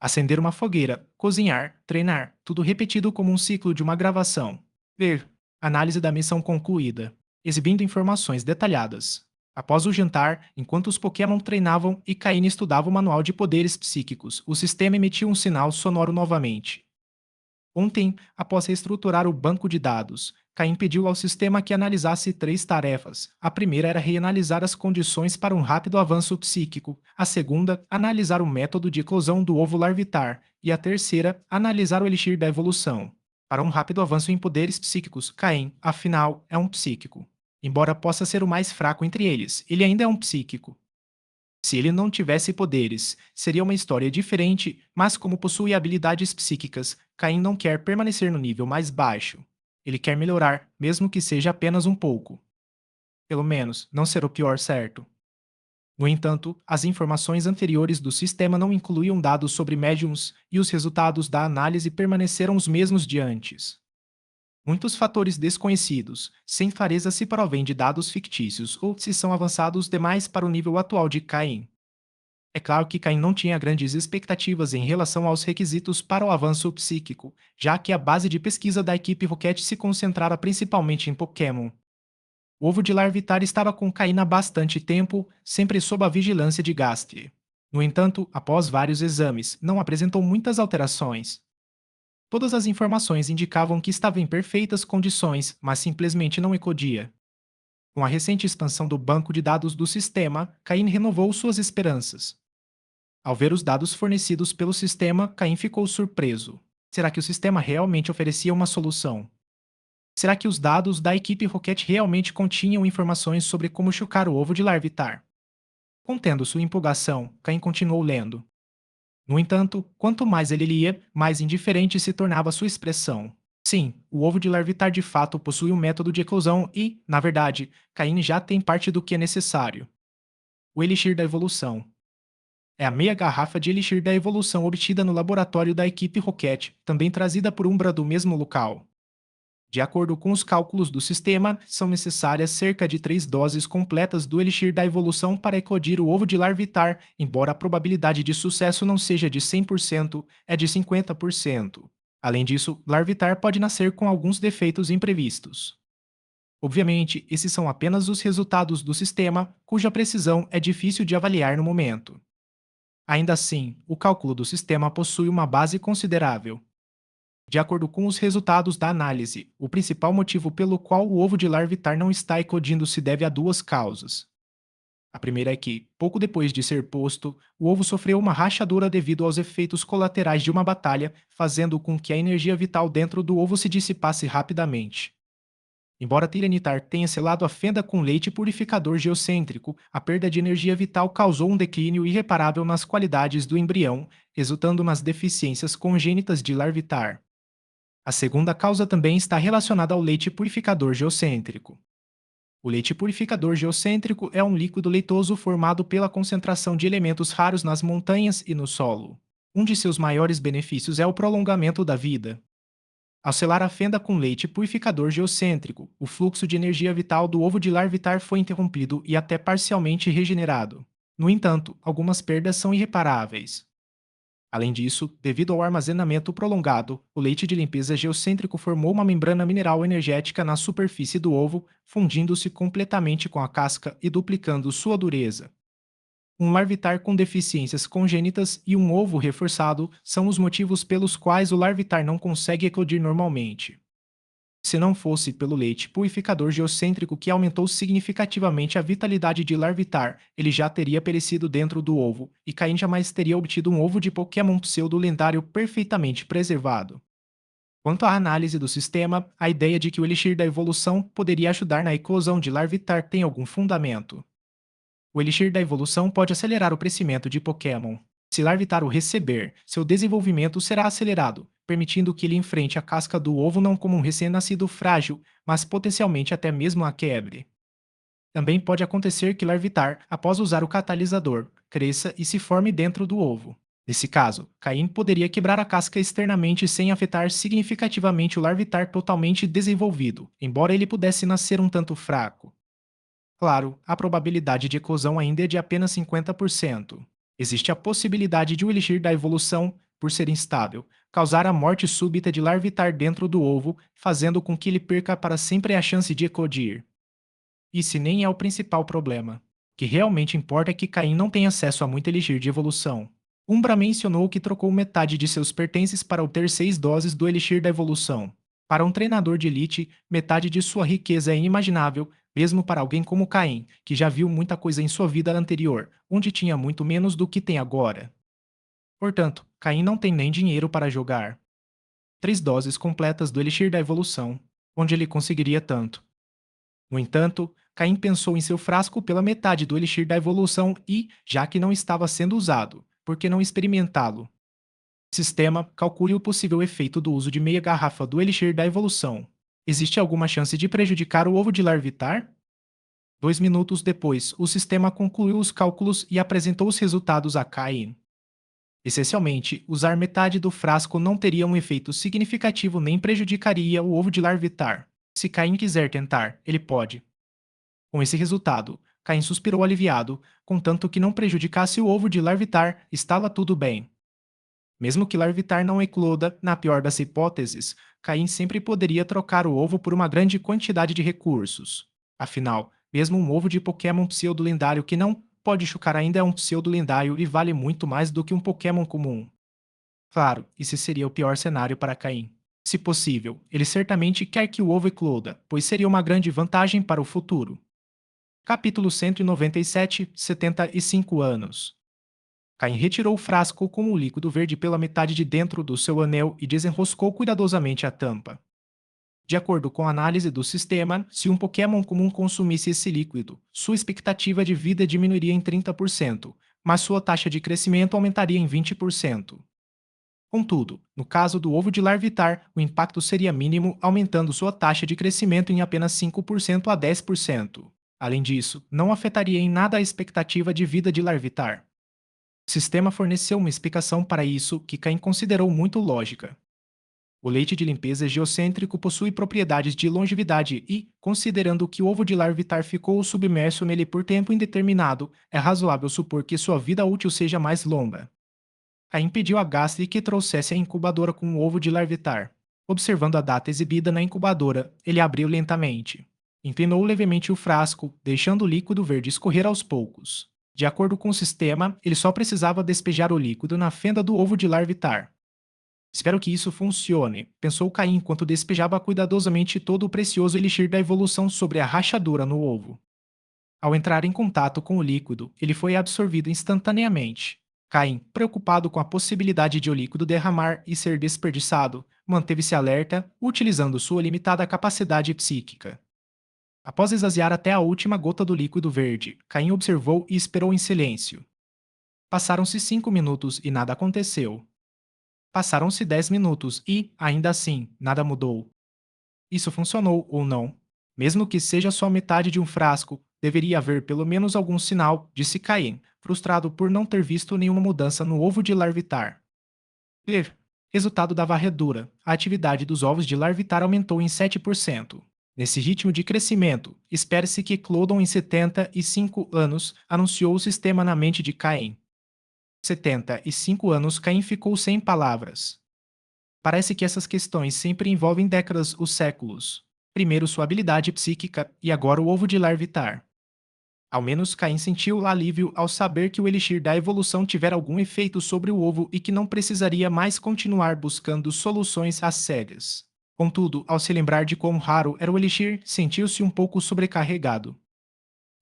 Acender uma fogueira, cozinhar, treinar, tudo repetido como um ciclo de uma gravação. Ver. Análise da missão concluída. Exibindo informações detalhadas. Após o jantar, enquanto os Pokémon treinavam e Caine estudava o manual de poderes psíquicos, o sistema emitiu um sinal sonoro novamente. Ontem, após reestruturar o banco de dados, Caim pediu ao sistema que analisasse três tarefas. A primeira era reanalisar as condições para um rápido avanço psíquico, a segunda, analisar o método de eclosão do ovo larvitar, e a terceira, analisar o elixir da evolução. Para um rápido avanço em poderes psíquicos, Caim, afinal, é um psíquico. Embora possa ser o mais fraco entre eles, ele ainda é um psíquico. Se ele não tivesse poderes, seria uma história diferente, mas como possui habilidades psíquicas, Caim não quer permanecer no nível mais baixo. Ele quer melhorar, mesmo que seja apenas um pouco. Pelo menos, não ser o pior certo. No entanto, as informações anteriores do sistema não incluíam dados sobre médiums e os resultados da análise permaneceram os mesmos de antes. Muitos fatores desconhecidos, sem clareza se provém de dados fictícios ou se são avançados demais para o nível atual de Caim. É claro que Caim não tinha grandes expectativas em relação aos requisitos para o avanço psíquico, já que a base de pesquisa da equipe Rocket se concentrava principalmente em Pokémon. O ovo de Larvitar estava com Caim há bastante tempo, sempre sob a vigilância de Gastly. No entanto, após vários exames, não apresentou muitas alterações. Todas as informações indicavam que estava em perfeitas condições, mas simplesmente não eclodia. Com a recente expansão do banco de dados do sistema, Caim renovou suas esperanças. Ao ver os dados fornecidos pelo sistema, Caim ficou surpreso. Será que o sistema realmente oferecia uma solução? Será que os dados da equipe Rocket realmente continham informações sobre como chocar o ovo de Larvitar? Contendo sua empolgação, Caim continuou lendo. No entanto, quanto mais ele lia, mais indiferente se tornava sua expressão. Sim, o ovo de Larvitar de fato possui um método de eclosão e, na verdade, Caim já tem parte do que é necessário. O Elixir da Evolução. É a meia garrafa de elixir da evolução obtida no laboratório da equipe Rocket, também trazida por Umbra do mesmo local. De acordo com os cálculos do sistema, são necessárias cerca de 3 doses completas do elixir da evolução para eclodir o ovo de Larvitar, embora a probabilidade de sucesso não seja de 100%, é de 50%. Além disso, Larvitar pode nascer com alguns defeitos imprevistos. Obviamente, esses são apenas os resultados do sistema, cuja precisão é difícil de avaliar no momento. Ainda assim, o cálculo do sistema possui uma base considerável. De acordo com os resultados da análise, o principal motivo pelo qual o ovo de larvitar não está eclodindo se deve a duas causas. A primeira é que, pouco depois de ser posto, o ovo sofreu uma rachadura devido aos efeitos colaterais de uma batalha, fazendo com que a energia vital dentro do ovo se dissipasse rapidamente. Embora Tiranitar tenha selado a fenda com leite purificador geocêntrico, a perda de energia vital causou um declínio irreparável nas qualidades do embrião, resultando nas deficiências congênitas de Larvitar. A segunda causa também está relacionada ao leite purificador geocêntrico. O leite purificador geocêntrico é um líquido leitoso formado pela concentração de elementos raros nas montanhas e no solo. Um de seus maiores benefícios é o prolongamento da vida. Ao selar a fenda com leite purificador geocêntrico, o fluxo de energia vital do ovo de larvitar foi interrompido e até parcialmente regenerado. No entanto, algumas perdas são irreparáveis. Além disso, devido ao armazenamento prolongado, o leite de limpeza geocêntrico formou uma membrana mineral energética na superfície do ovo, fundindo-se completamente com a casca e duplicando sua dureza. Um larvitar com deficiências congênitas e um ovo reforçado são os motivos pelos quais o larvitar não consegue eclodir normalmente. Se não fosse pelo leite purificador geocêntrico que aumentou significativamente a vitalidade de Larvitar, ele já teria perecido dentro do ovo, e Caim jamais teria obtido um ovo de Pokémon pseudo-lendário perfeitamente preservado. Quanto à análise do sistema, a ideia de que o Elixir da Evolução poderia ajudar na eclosão de Larvitar tem algum fundamento. O Elixir da Evolução pode acelerar o crescimento de Pokémon. Se Larvitar o receber, seu desenvolvimento será acelerado, permitindo que ele enfrente a casca do ovo não como um recém-nascido frágil, mas potencialmente até mesmo a quebre. Também pode acontecer que Larvitar, após usar o catalisador, cresça e se forme dentro do ovo. Nesse caso, Caim poderia quebrar a casca externamente sem afetar significativamente o Larvitar totalmente desenvolvido, embora ele pudesse nascer um tanto fraco. Claro, a probabilidade de eclosão ainda é de apenas 50%. Existe a possibilidade de o elixir da evolução, por ser instável, causar a morte súbita de Larvitar dentro do ovo, fazendo com que ele perca para sempre a chance de eclodir. Esse nem é o principal problema. O que realmente importa é que Caim não tem acesso a muito elixir de evolução. Umbra mencionou que trocou metade de seus pertences para obter 6 doses do elixir da evolução. Para um treinador de elite, metade de sua riqueza é inimaginável, mesmo para alguém como Caim, que já viu muita coisa em sua vida anterior, onde tinha muito menos do que tem agora. Portanto, Caim não tem nem dinheiro para jogar. 3 doses completas do elixir da evolução, onde ele conseguiria tanto. No entanto, Caim pensou em seu frasco pela metade do elixir da evolução e, já que não estava sendo usado, por que não experimentá-lo? Sistema, calcule o possível efeito do uso de meia garrafa do elixir da evolução. Existe alguma chance de prejudicar o ovo de Larvitar? 2 minutos depois, o sistema concluiu os cálculos e apresentou os resultados a Caim. Essencialmente, usar metade do frasco não teria um efeito significativo nem prejudicaria o ovo de Larvitar. Se Caim quiser tentar, ele pode. Com esse resultado, Caim suspirou aliviado, contanto que não prejudicasse o ovo de Larvitar, estava tudo bem. Mesmo que Larvitar não ecloda, na pior das hipóteses, Caim sempre poderia trocar o ovo por uma grande quantidade de recursos. Afinal, mesmo um ovo de Pokémon pseudo-lendário que não pode chocar ainda é um pseudo-lendário e vale muito mais do que um Pokémon comum. Claro, esse seria o pior cenário para Caim. Se possível, ele certamente quer que o ovo ecloda, pois seria uma grande vantagem para o futuro. Capítulo 197, 75 anos. Caim retirou o frasco com o líquido verde pela metade de dentro do seu anel e desenroscou cuidadosamente a tampa. De acordo com a análise do sistema, se um Pokémon comum consumisse esse líquido, sua expectativa de vida diminuiria em 30%, mas sua taxa de crescimento aumentaria em 20%. Contudo, no caso do ovo de Larvitar, o impacto seria mínimo, aumentando sua taxa de crescimento em apenas 5% a 10%. Além disso, não afetaria em nada a expectativa de vida de Larvitar. O sistema forneceu uma explicação para isso que Caim considerou muito lógica. O leite de limpeza geocêntrico possui propriedades de longevidade e, considerando que o ovo de Larvitar ficou submerso nele por tempo indeterminado, é razoável supor que sua vida útil seja mais longa. Caim pediu a Gastly que trouxesse a incubadora com o ovo de Larvitar. Observando a data exibida na incubadora, ele abriu lentamente. Inclinou levemente o frasco, deixando o líquido verde escorrer aos poucos. De acordo com o sistema, ele só precisava despejar o líquido na fenda do ovo de Larvitar. Espero que isso funcione, pensou Caim enquanto despejava cuidadosamente todo o precioso elixir da evolução sobre a rachadura no ovo. Ao entrar em contato com o líquido, ele foi absorvido instantaneamente. Caim, preocupado com a possibilidade de o líquido derramar e ser desperdiçado, manteve-se alerta, utilizando sua limitada capacidade psíquica. Após esvaziar até a última gota do líquido verde, Caim observou e esperou em silêncio. Passaram-se 5 minutos e nada aconteceu. Passaram-se 10 minutos e, ainda assim, nada mudou. Isso funcionou ou não? Mesmo que seja só metade de um frasco, deveria haver pelo menos algum sinal, disse Caim, frustrado por não ter visto nenhuma mudança no ovo de Larvitar. Ver. Resultado da varredura. A atividade dos ovos de Larvitar aumentou em 7%. Nesse ritmo de crescimento, espere-se que Clodon, em 75 anos, anunciou o sistema na mente de Caim. 75 anos, Caim ficou sem palavras. Parece que essas questões sempre envolvem décadas ou séculos. Primeiro sua habilidade psíquica e agora o ovo de Larvitar. Ao menos Caim sentiu alívio ao saber que o elixir da evolução tivera algum efeito sobre o ovo e que não precisaria mais continuar buscando soluções às cegas. Contudo, ao se lembrar de quão raro era o elixir, sentiu-se um pouco sobrecarregado.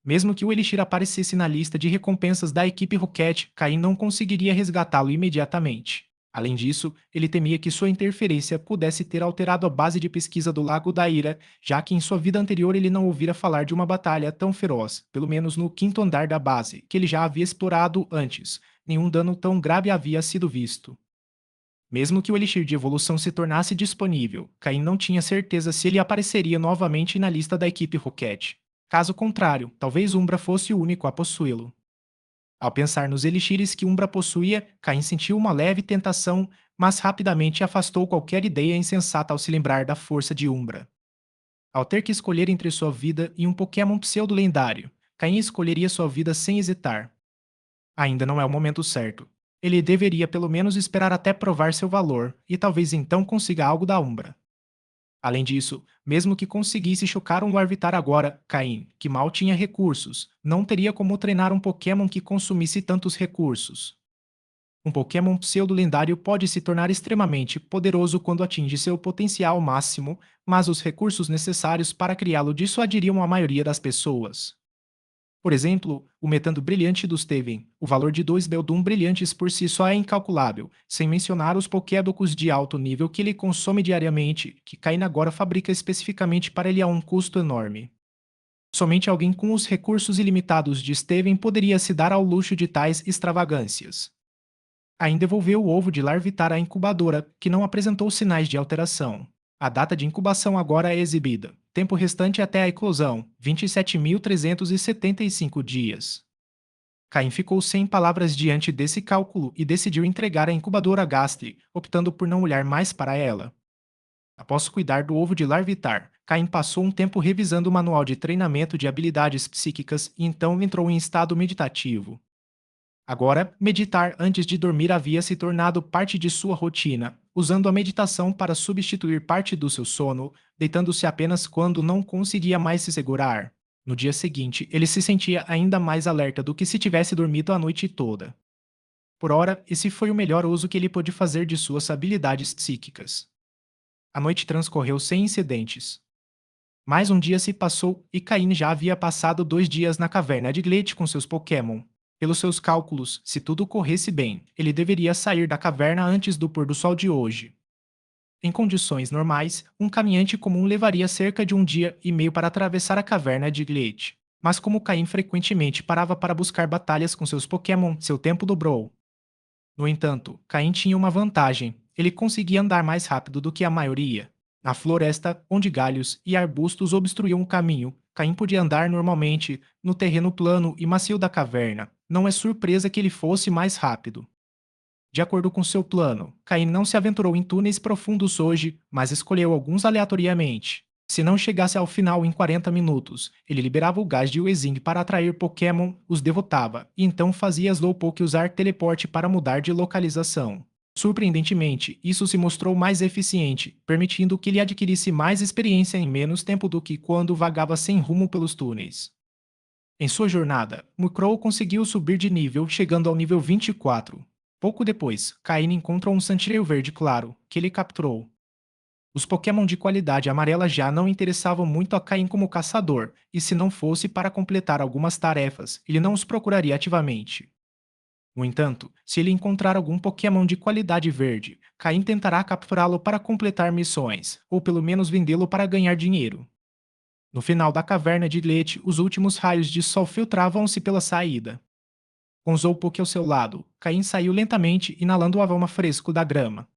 Mesmo que o elixir aparecesse na lista de recompensas da equipe Rocket, Caim não conseguiria resgatá-lo imediatamente. Além disso, ele temia que sua interferência pudesse ter alterado a base de pesquisa do Lago da Ira, já que em sua vida anterior ele não ouvira falar de uma batalha tão feroz, pelo menos no quinto andar da base, que ele já havia explorado antes. Nenhum dano tão grave havia sido visto. Mesmo que o elixir de evolução se tornasse disponível, Caim não tinha certeza se ele apareceria novamente na lista da equipe Rocket. Caso contrário, talvez Umbra fosse o único a possuí-lo. Ao pensar nos elixires que Umbra possuía, Caim sentiu uma leve tentação, mas rapidamente afastou qualquer ideia insensata ao se lembrar da força de Umbra. Ao ter que escolher entre sua vida e um Pokémon pseudo-lendário, Caim escolheria sua vida sem hesitar. Ainda não é o momento certo. Ele deveria pelo menos esperar até provar seu valor, e talvez então consiga algo da Umbra. Além disso, mesmo que conseguisse chocar um Larvitar agora, Caim, que mal tinha recursos, não teria como treinar um Pokémon que consumisse tantos recursos. Um Pokémon pseudo-lendário pode se tornar extremamente poderoso quando atinge seu potencial máximo, mas os recursos necessários para criá-lo dissuadiriam a maioria das pessoas. Por exemplo, o metano brilhante do Steven. O valor de 2 Beldum brilhantes por si só é incalculável, sem mencionar os Pokédocos de alto nível que ele consome diariamente, que Cain agora fabrica especificamente para ele a um custo enorme. Somente alguém com os recursos ilimitados de Steven poderia se dar ao luxo de tais extravagâncias. Ainda devolveu o ovo de Larvitar à incubadora, que não apresentou sinais de alteração. A data de incubação agora é exibida. Tempo restante até a eclosão: 27.375 dias. Caim ficou sem palavras diante desse cálculo e decidiu entregar a incubadora a Gastly, optando por não olhar mais para ela. Após cuidar do ovo de Larvitar, Caim passou um tempo revisando o manual de treinamento de habilidades psíquicas e então entrou em estado meditativo. Agora, meditar antes de dormir havia se tornado parte de sua rotina, usando a meditação para substituir parte do seu sono, deitando-se apenas quando não conseguia mais se segurar. No dia seguinte, ele se sentia ainda mais alerta do que se tivesse dormido a noite toda. Por ora, esse foi o melhor uso que ele pôde fazer de suas habilidades psíquicas. A noite transcorreu sem incidentes. Mais um dia se passou e Caim já havia passado 2 dias na caverna de Glade com seus Pokémon. Pelos seus cálculos, se tudo corresse bem, ele deveria sair da caverna antes do pôr do sol de hoje. Em condições normais, um caminhante comum levaria cerca de 1 dia e meio para atravessar a caverna de Glade. Mas como Caim frequentemente parava para buscar batalhas com seus Pokémon, seu tempo dobrou. No entanto, Caim tinha uma vantagem: ele conseguia andar mais rápido do que a maioria. Na floresta, onde galhos e arbustos obstruíam o caminho, Caim podia andar normalmente no terreno plano e macio da caverna. Não é surpresa que ele fosse mais rápido. De acordo com seu plano, Caim não se aventurou em túneis profundos hoje, mas escolheu alguns aleatoriamente. Se não chegasse ao final em 40 minutos, ele liberava o gás de Weezing para atrair Pokémon, os devotava, e então fazia Slowpoke usar teleporte para mudar de localização. Surpreendentemente, isso se mostrou mais eficiente, permitindo que ele adquirisse mais experiência em menos tempo do que quando vagava sem rumo pelos túneis. Em sua jornada, Mukrow conseguiu subir de nível, chegando ao nível 24. Pouco depois, Caine encontrou um Sandshrew verde claro, que ele capturou. Os Pokémon de qualidade amarela já não interessavam muito a Caim como caçador, e se não fosse para completar algumas tarefas, ele não os procuraria ativamente. No entanto, se ele encontrar algum Pokémon de qualidade verde, Caim tentará capturá-lo para completar missões, ou pelo menos vendê-lo para ganhar dinheiro. No final da caverna de leite, os últimos raios de sol filtravam-se pela saída. Com Zolpoke ao seu lado, Caim saiu lentamente, inalando o aroma fresco da grama.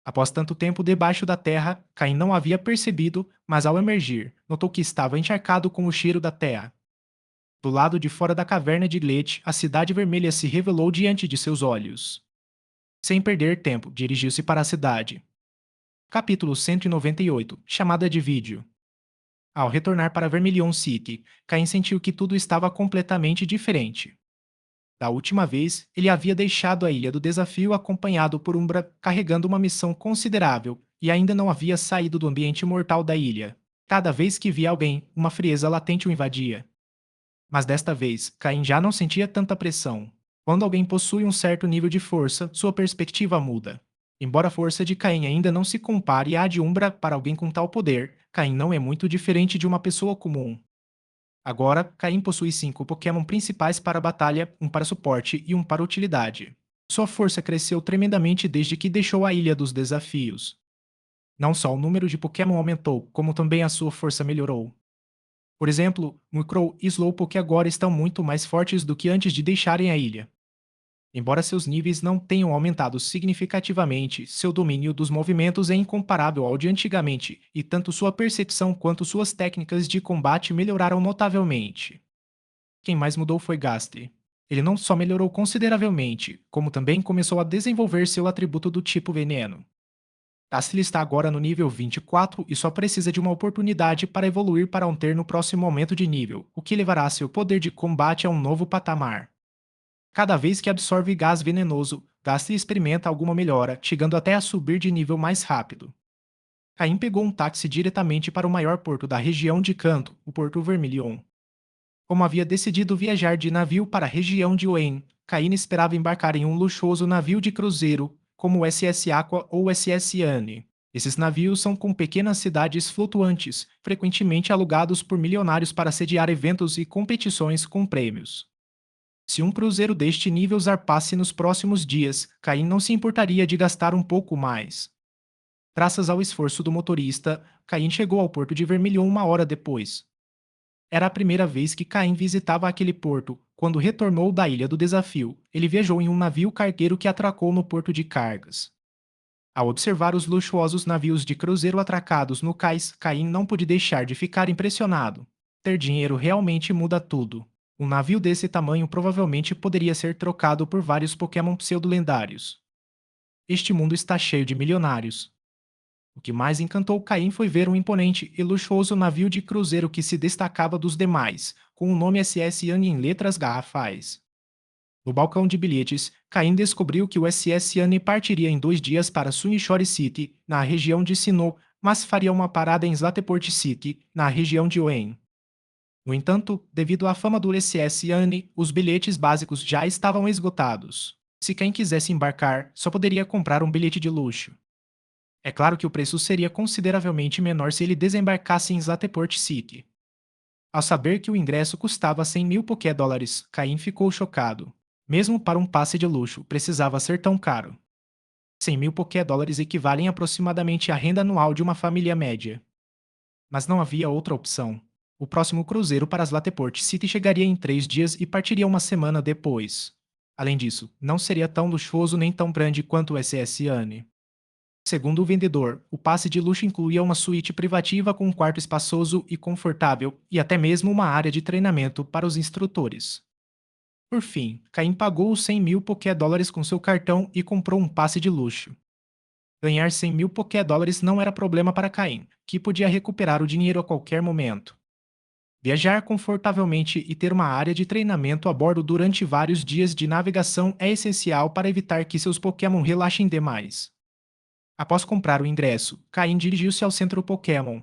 Após tanto tempo debaixo da terra, Caim não havia percebido, mas ao emergir, notou que estava encharcado com o cheiro da terra. Do lado de fora da caverna de leite, a cidade vermelha se revelou diante de seus olhos. Sem perder tempo, dirigiu-se para a cidade. Capítulo 198. Chamada de vídeo. Ao retornar para Vermilion City, Caim sentiu que tudo estava completamente diferente. Da última vez, ele havia deixado a Ilha do Desafio acompanhado por Umbra carregando uma missão considerável e ainda não havia saído do ambiente mortal da ilha. Cada vez que via alguém, uma frieza latente o invadia. Mas desta vez, Caim já não sentia tanta pressão. Quando alguém possui um certo nível de força, sua perspectiva muda. Embora a força de Caim ainda não se compare à de Umbra para alguém com tal poder, Caim não é muito diferente de uma pessoa comum. Agora, Caim possui 5 Pokémon principais para a batalha, um para suporte e um para utilidade. Sua força cresceu tremendamente desde que deixou a Ilha dos Desafios. Não só o número de Pokémon aumentou, como também a sua força melhorou. Por exemplo, Mukrow e Slowpoke agora estão muito mais fortes do que antes de deixarem a ilha. Embora seus níveis não tenham aumentado significativamente, seu domínio dos movimentos é incomparável ao de antigamente, e tanto sua percepção quanto suas técnicas de combate melhoraram notavelmente. Quem mais mudou foi Gastly. Ele não só melhorou consideravelmente, como também começou a desenvolver seu atributo do tipo veneno. Gastly está agora no nível 24 e só precisa de uma oportunidade para evoluir para um ter no próximo aumento de nível, o que levará seu poder de combate a um novo patamar. Cada vez que absorve gás venenoso, Gastly experimenta alguma melhora, chegando até a subir de nível mais rápido. Caim pegou um táxi diretamente para o maior porto da região de Kanto, o Porto Vermilion. Como havia decidido viajar de navio para a região de Wayne, Caim esperava embarcar em um luxuoso navio de cruzeiro, como o SS Aqua ou o SS Anne. Esses navios são com pequenas cidades flutuantes, frequentemente alugados por milionários para sediar eventos e competições com prêmios. Se um cruzeiro deste nível zarpasse nos próximos dias, Caim não se importaria de gastar um pouco mais. Graças ao esforço do motorista, Caim chegou ao porto de Vermilion uma hora depois. Era a primeira vez que Caim visitava aquele porto. Quando retornou da Ilha do Desafio, ele viajou em um navio cargueiro que atracou no porto de cargas. Ao observar os luxuosos navios de cruzeiro atracados no cais, Caim não pôde deixar de ficar impressionado. Ter dinheiro realmente muda tudo. Um navio desse tamanho provavelmente poderia ser trocado por vários Pokémon pseudo-lendários. Este mundo está cheio de milionários. O que mais encantou Caim foi ver um imponente e luxuoso navio de cruzeiro que se destacava dos demais, com o nome SS Yang em letras garrafais. No balcão de bilhetes, Caim descobriu que o SS Yang partiria em 2 dias para Sunyshore City, na região de Sinnoh, mas faria uma parada em Slateport City, na região de Wayne. No entanto, devido à fama do SS Yang, os bilhetes básicos já estavam esgotados. Se quem quisesse embarcar, só poderia comprar um bilhete de luxo. É claro que o preço seria consideravelmente menor se ele desembarcasse em Slateport City. Ao saber que o ingresso custava 100.000 Pokédólares, Caim ficou chocado. Mesmo para um passe de luxo, precisava ser tão caro. 100.000 Pokédólares equivalem aproximadamente à renda anual de uma família média. Mas não havia outra opção. O próximo cruzeiro para Slateport City chegaria em 3 dias e partiria uma semana depois. Além disso, não seria tão luxuoso nem tão grande quanto o SS Anne. Segundo o vendedor, o passe de luxo incluía uma suíte privativa com um quarto espaçoso e confortável e até mesmo uma área de treinamento para os instrutores. Por fim, Caim pagou os 100.000 Pokédólares com seu cartão e comprou um passe de luxo. Ganhar 100.000 Pokédólares não era problema para Caim, que podia recuperar o dinheiro a qualquer momento. Viajar confortavelmente e ter uma área de treinamento a bordo durante vários dias de navegação é essencial para evitar que seus Pokémon relaxem demais. Após comprar o ingresso, Caim dirigiu-se ao centro Pokémon.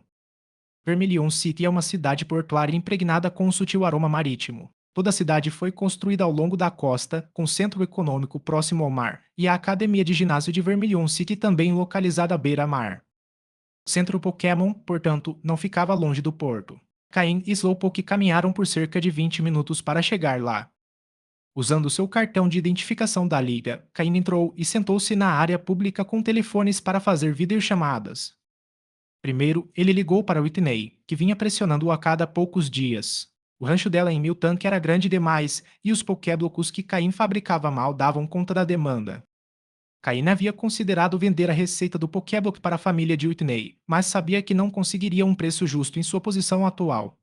Vermilion City é uma cidade portuária impregnada com um sutil aroma marítimo. Toda a cidade foi construída ao longo da costa, com centro econômico próximo ao mar, e a academia de ginásio de Vermilion City também localizada à beira-mar. O centro Pokémon, portanto, não ficava longe do porto. Caim e Slowpoke caminharam por cerca de 20 minutos para chegar lá. Usando seu cartão de identificação da liga, Caim entrou e sentou-se na área pública com telefones para fazer videochamadas. Primeiro, ele ligou para Whitney, que vinha pressionando-o a cada poucos dias. O rancho dela em Miltank era grande demais e os Pokéblocos que Caim fabricava mal davam conta da demanda. Caim havia considerado vender a receita do Pokéblock para a família de Whitney, mas sabia que não conseguiria um preço justo em sua posição atual.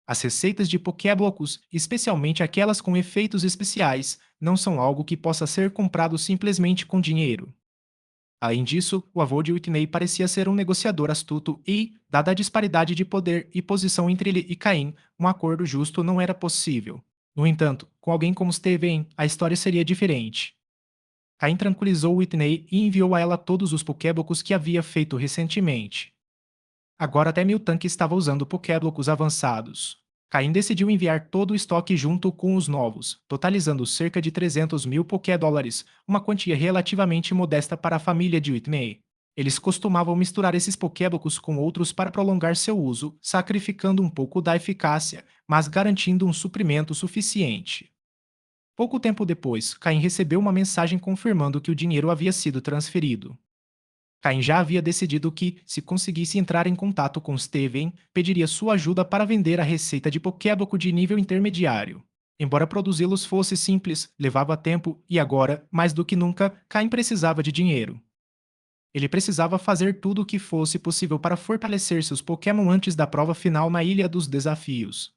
As receitas de Pokéblocos, especialmente aquelas com efeitos especiais, não são algo que possa ser comprado simplesmente com dinheiro. Além disso, o avô de Whitney parecia ser um negociador astuto e, dada a disparidade de poder e posição entre ele e Caim, um acordo justo não era possível. No entanto, com alguém como Steven, a história seria diferente. Caim tranquilizou Whitney e enviou a ela todos os Pokébocos que havia feito recentemente. Agora até Miltank estava usando Pokéblocos avançados. Caim decidiu enviar todo o estoque junto com os novos, totalizando cerca de 300 mil Pokédólares, uma quantia relativamente modesta para a família de Whitney. Eles costumavam misturar esses Pokéblocos com outros para prolongar seu uso, sacrificando um pouco da eficácia, mas garantindo um suprimento suficiente. Pouco tempo depois, Caim recebeu uma mensagem confirmando que o dinheiro havia sido transferido. Caim já havia decidido que, se conseguisse entrar em contato com Steven, pediria sua ajuda para vender a receita de Pokébloco de nível intermediário. Embora produzi-los fosse simples, levava tempo e agora, mais do que nunca, Caim precisava de dinheiro. Ele precisava fazer tudo o que fosse possível para fortalecer seus Pokémon antes da prova final na Ilha dos Desafios.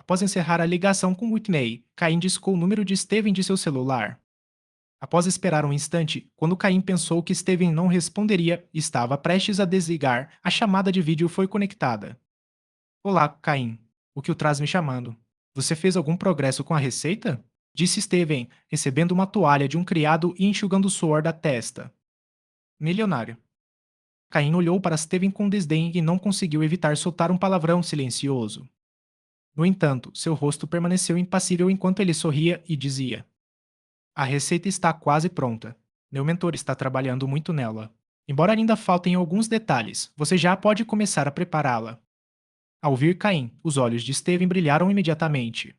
Após encerrar a ligação com Whitney, Caim discou o número de Steven de seu celular. Após esperar um instante, quando Caim pensou que Steven não responderia e estava prestes a desligar, a chamada de vídeo foi conectada. Olá, Caim. O que o traz me chamando? Você fez algum progresso com a receita? Disse Steven, recebendo uma toalha de um criado e enxugando o suor da testa. Milionário. Caim olhou para Steven com desdém e não conseguiu evitar soltar um palavrão silencioso. No entanto, seu rosto permaneceu impassível enquanto ele sorria e dizia: A receita está quase pronta. Meu mentor está trabalhando muito nela. Embora ainda faltem alguns detalhes, você já pode começar a prepará-la. Ao ouvir Caim, os olhos de Steven brilharam imediatamente.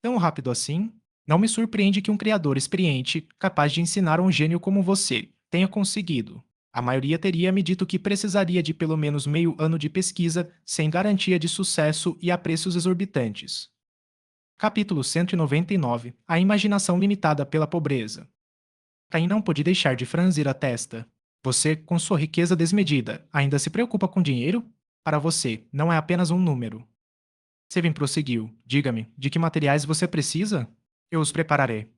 Tão rápido assim? Não me surpreende que um criador experiente, capaz de ensinar um gênio como você, tenha conseguido. A maioria teria me dito que precisaria de pelo menos meio ano de pesquisa, sem garantia de sucesso e a preços exorbitantes. Capítulo 199. A imaginação limitada pela pobreza. Caim não pôde deixar de franzir a testa. Você, com sua riqueza desmedida, ainda se preocupa com dinheiro? Para você, não é apenas um número. Steven prosseguiu. Diga-me, de que materiais você precisa? Eu os prepararei.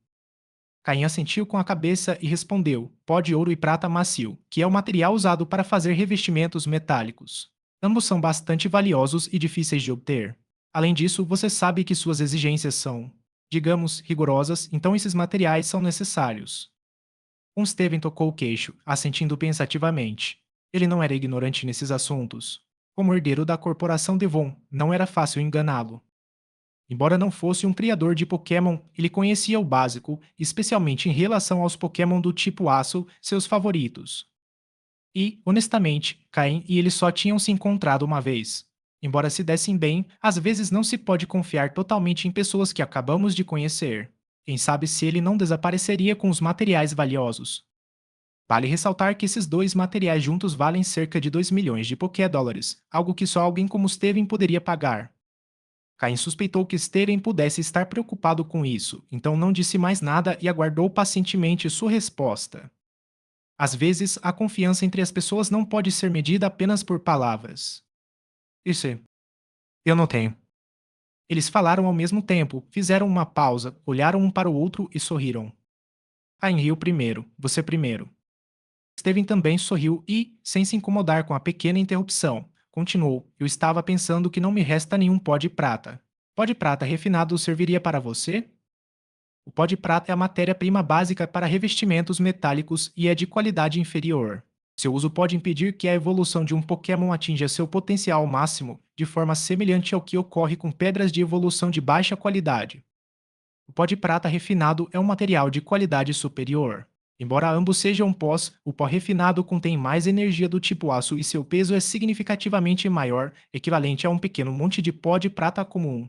Caim assentiu com a cabeça e respondeu: pó de ouro e prata macio, que é o material usado para fazer revestimentos metálicos. Ambos são bastante valiosos e difíceis de obter. Além disso, você sabe que suas exigências são, digamos, rigorosas, então esses materiais são necessários. Steven tocou o queixo, assentindo pensativamente. Ele não era ignorante nesses assuntos. Como herdeiro da corporação Devon, não era fácil enganá-lo. Embora não fosse um criador de Pokémon, ele conhecia o básico, especialmente em relação aos Pokémon do tipo Aço, seus favoritos. E, honestamente, Caim e ele só tinham se encontrado uma vez. Embora se dessem bem, às vezes não se pode confiar totalmente em pessoas que acabamos de conhecer. Quem sabe se ele não desapareceria com os materiais valiosos. Vale ressaltar que esses dois materiais juntos valem cerca de 2 milhões de Pokédólares, algo que só alguém como Steven poderia pagar. Caim suspeitou que Steven pudesse estar preocupado com isso, então não disse mais nada e aguardou pacientemente sua resposta. Às vezes, a confiança entre as pessoas não pode ser medida apenas por palavras. Isso é. Eu não tenho. Eles falaram ao mesmo tempo, fizeram uma pausa, olharam um para o outro e sorriram. Caim riu primeiro, você primeiro. Steven também sorriu e, sem se incomodar com a pequena interrupção, Continuou: eu estava pensando que não me resta nenhum pó de prata. Pó de prata refinado serviria para você? O pó de prata é a matéria-prima básica para revestimentos metálicos e é de qualidade inferior. Seu uso pode impedir que a evolução de um Pokémon atinja seu potencial máximo, de forma semelhante ao que ocorre com pedras de evolução de baixa qualidade. O pó de prata refinado é um material de qualidade superior. Embora ambos sejam pós, o pó refinado contém mais energia do tipo aço e seu peso é significativamente maior, equivalente a um pequeno monte de pó de prata comum.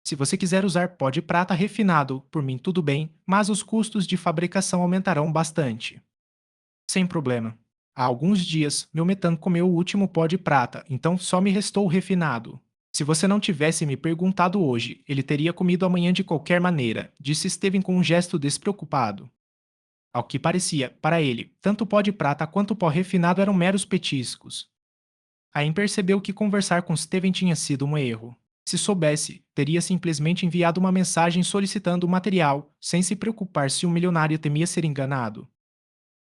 Se você quiser usar pó de prata refinado, por mim tudo bem, mas os custos de fabricação aumentarão bastante. Sem problema. Há alguns dias, meu metano comeu o último pó de prata, então só me restou o refinado. Se você não tivesse me perguntado hoje, ele teria comido amanhã de qualquer maneira, disse Steven com um gesto despreocupado. Ao que parecia, para ele, tanto o pó de prata quanto o pó refinado eram meros petiscos. Aim percebeu que conversar com Steven tinha sido um erro. Se soubesse, teria simplesmente enviado uma mensagem solicitando o material, sem se preocupar se o milionário temia ser enganado.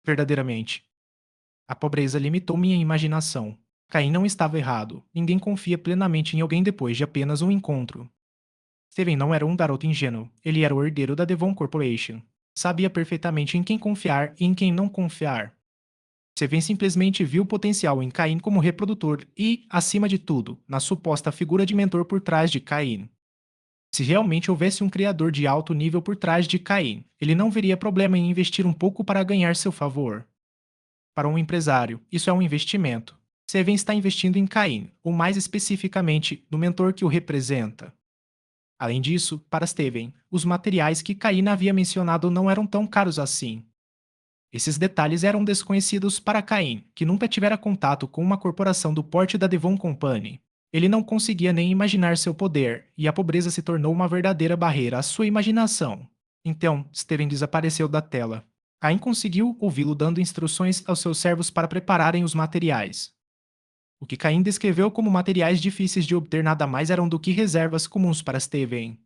Verdadeiramente. A pobreza limitou minha imaginação. Caim não estava errado. Ninguém confia plenamente em alguém depois de apenas um encontro. Steven não era um garoto ingênuo. Ele era o herdeiro da Devon Corporation. Sabia perfeitamente em quem confiar e em quem não confiar. Steven simplesmente viu o potencial em Caim como reprodutor e, acima de tudo, na suposta figura de mentor por trás de Caim. Se realmente houvesse um criador de alto nível por trás de Caim, ele não veria problema em investir um pouco para ganhar seu favor. Para um empresário, isso é um investimento. Steven está investindo em Caim, ou mais especificamente, no mentor que o representa. Além disso, para Steven, os materiais que Caim havia mencionado não eram tão caros assim. Esses detalhes eram desconhecidos para Caim, que nunca tivera contato com uma corporação do porte da Devon Company. Ele não conseguia nem imaginar seu poder, e a pobreza se tornou uma verdadeira barreira à sua imaginação. Então, Steven desapareceu da tela. Caim conseguiu ouvi-lo dando instruções aos seus servos para prepararem os materiais. O que Caim descreveu como materiais difíceis de obter nada mais eram do que reservas comuns para Steven.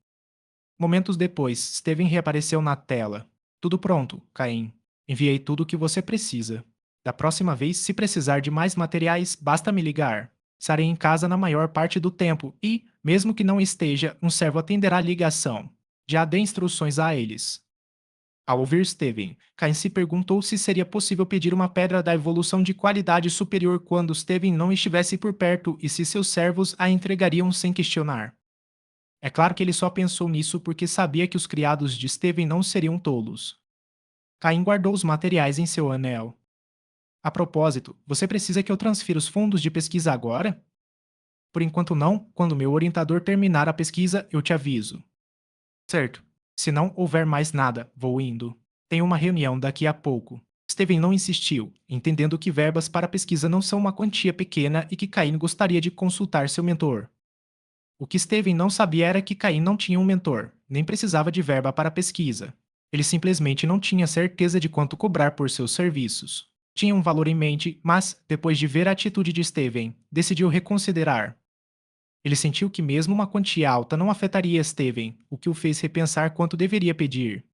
Momentos depois, Steven reapareceu na tela. Tudo pronto, Caim. Enviei tudo o que você precisa. Da próxima vez, se precisar de mais materiais, basta me ligar. Estarei em casa na maior parte do tempo e, mesmo que não esteja, um servo atenderá a ligação. Já dê instruções a eles. Ao ouvir Steven, Cain se perguntou se seria possível pedir uma pedra da evolução de qualidade superior quando Steven não estivesse por perto e se seus servos a entregariam sem questionar. É claro que ele só pensou nisso porque sabia que os criados de Steven não seriam tolos. Caim guardou os materiais em seu anel. A propósito, você precisa que eu transfira os fundos de pesquisa agora? Por enquanto não, quando meu orientador terminar a pesquisa, eu te aviso. Certo. Se não houver mais nada, vou indo. Tenho uma reunião daqui a pouco. Steven não insistiu, entendendo que verbas para pesquisa não são uma quantia pequena e que Caim gostaria de consultar seu mentor. O que Steven não sabia era que Caim não tinha um mentor, nem precisava de verba para pesquisa. Ele simplesmente não tinha certeza de quanto cobrar por seus serviços. Tinha um valor em mente, mas, depois de ver a atitude de Steven, decidiu reconsiderar. Ele sentiu que mesmo uma quantia alta não afetaria Steven, o que o fez repensar quanto deveria pedir.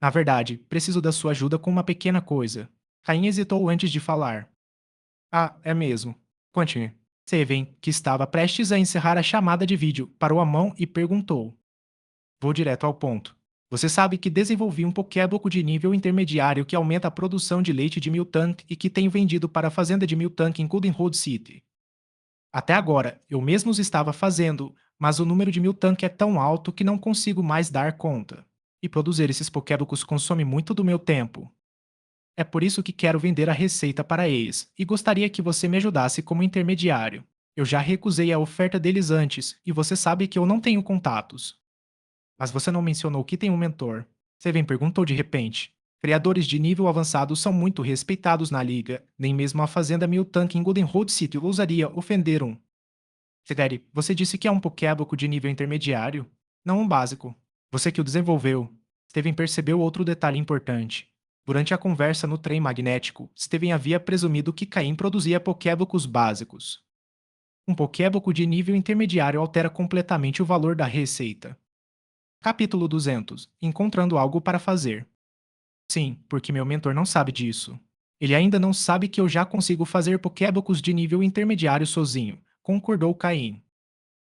Na verdade, preciso da sua ajuda com uma pequena coisa. Caim hesitou antes de falar. Ah, é mesmo. Conte-me. Steven, que estava prestes a encerrar a chamada de vídeo, parou a mão e perguntou. Vou direto ao ponto. Você sabe que desenvolvi um Pokéboco de nível intermediário que aumenta a produção de leite de Miltank e que tenho vendido para a fazenda de Miltank em Golden Road City. Até agora, eu mesmo os estava fazendo, mas o número de Miltank é tão alto que não consigo mais dar conta. E produzir esses Pokébocos consome muito do meu tempo. É por isso que quero vender a receita para eles, e gostaria que você me ajudasse como intermediário. Eu já recusei a oferta deles antes, e você sabe que eu não tenho contatos. Mas você não mencionou que tem um mentor. Seven perguntou de repente. Criadores de nível avançado são muito respeitados na liga. Nem mesmo a fazenda Miltank em Golden Road City ousaria ofender um. Segari, você disse que é um Pokéboco de nível intermediário? Não um básico. Você que o desenvolveu. Steven percebeu outro detalhe importante. Durante a conversa no trem magnético, Steven havia presumido que Caim produzia Pokébocos básicos. Um Pokéboco de nível intermediário altera completamente o valor da receita. Capítulo 200. Encontrando algo para fazer. Sim, porque meu mentor não sabe disso. Ele ainda não sabe que eu já consigo fazer pokébocos de nível intermediário sozinho, concordou Caim.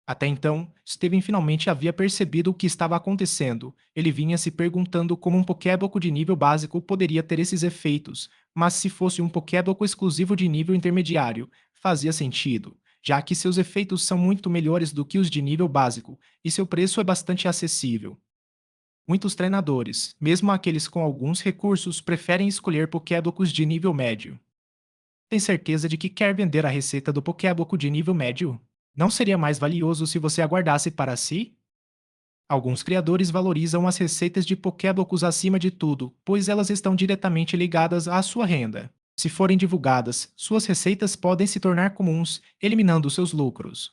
Até então, Steven finalmente havia percebido o que estava acontecendo. Ele vinha se perguntando como um Pokéboco de nível básico poderia ter esses efeitos, mas se fosse um Pokéboco exclusivo de nível intermediário, fazia sentido, já que seus efeitos são muito melhores do que os de nível básico, e seu preço é bastante acessível. Muitos treinadores, mesmo aqueles com alguns recursos, preferem escolher Pokébocos de nível médio. Tem certeza de que quer vender a receita do Pokéboco de nível médio? Não seria mais valioso se você aguardasse para si? Alguns criadores valorizam as receitas de Pokébocos acima de tudo, pois elas estão diretamente ligadas à sua renda. Se forem divulgadas, suas receitas podem se tornar comuns, eliminando seus lucros.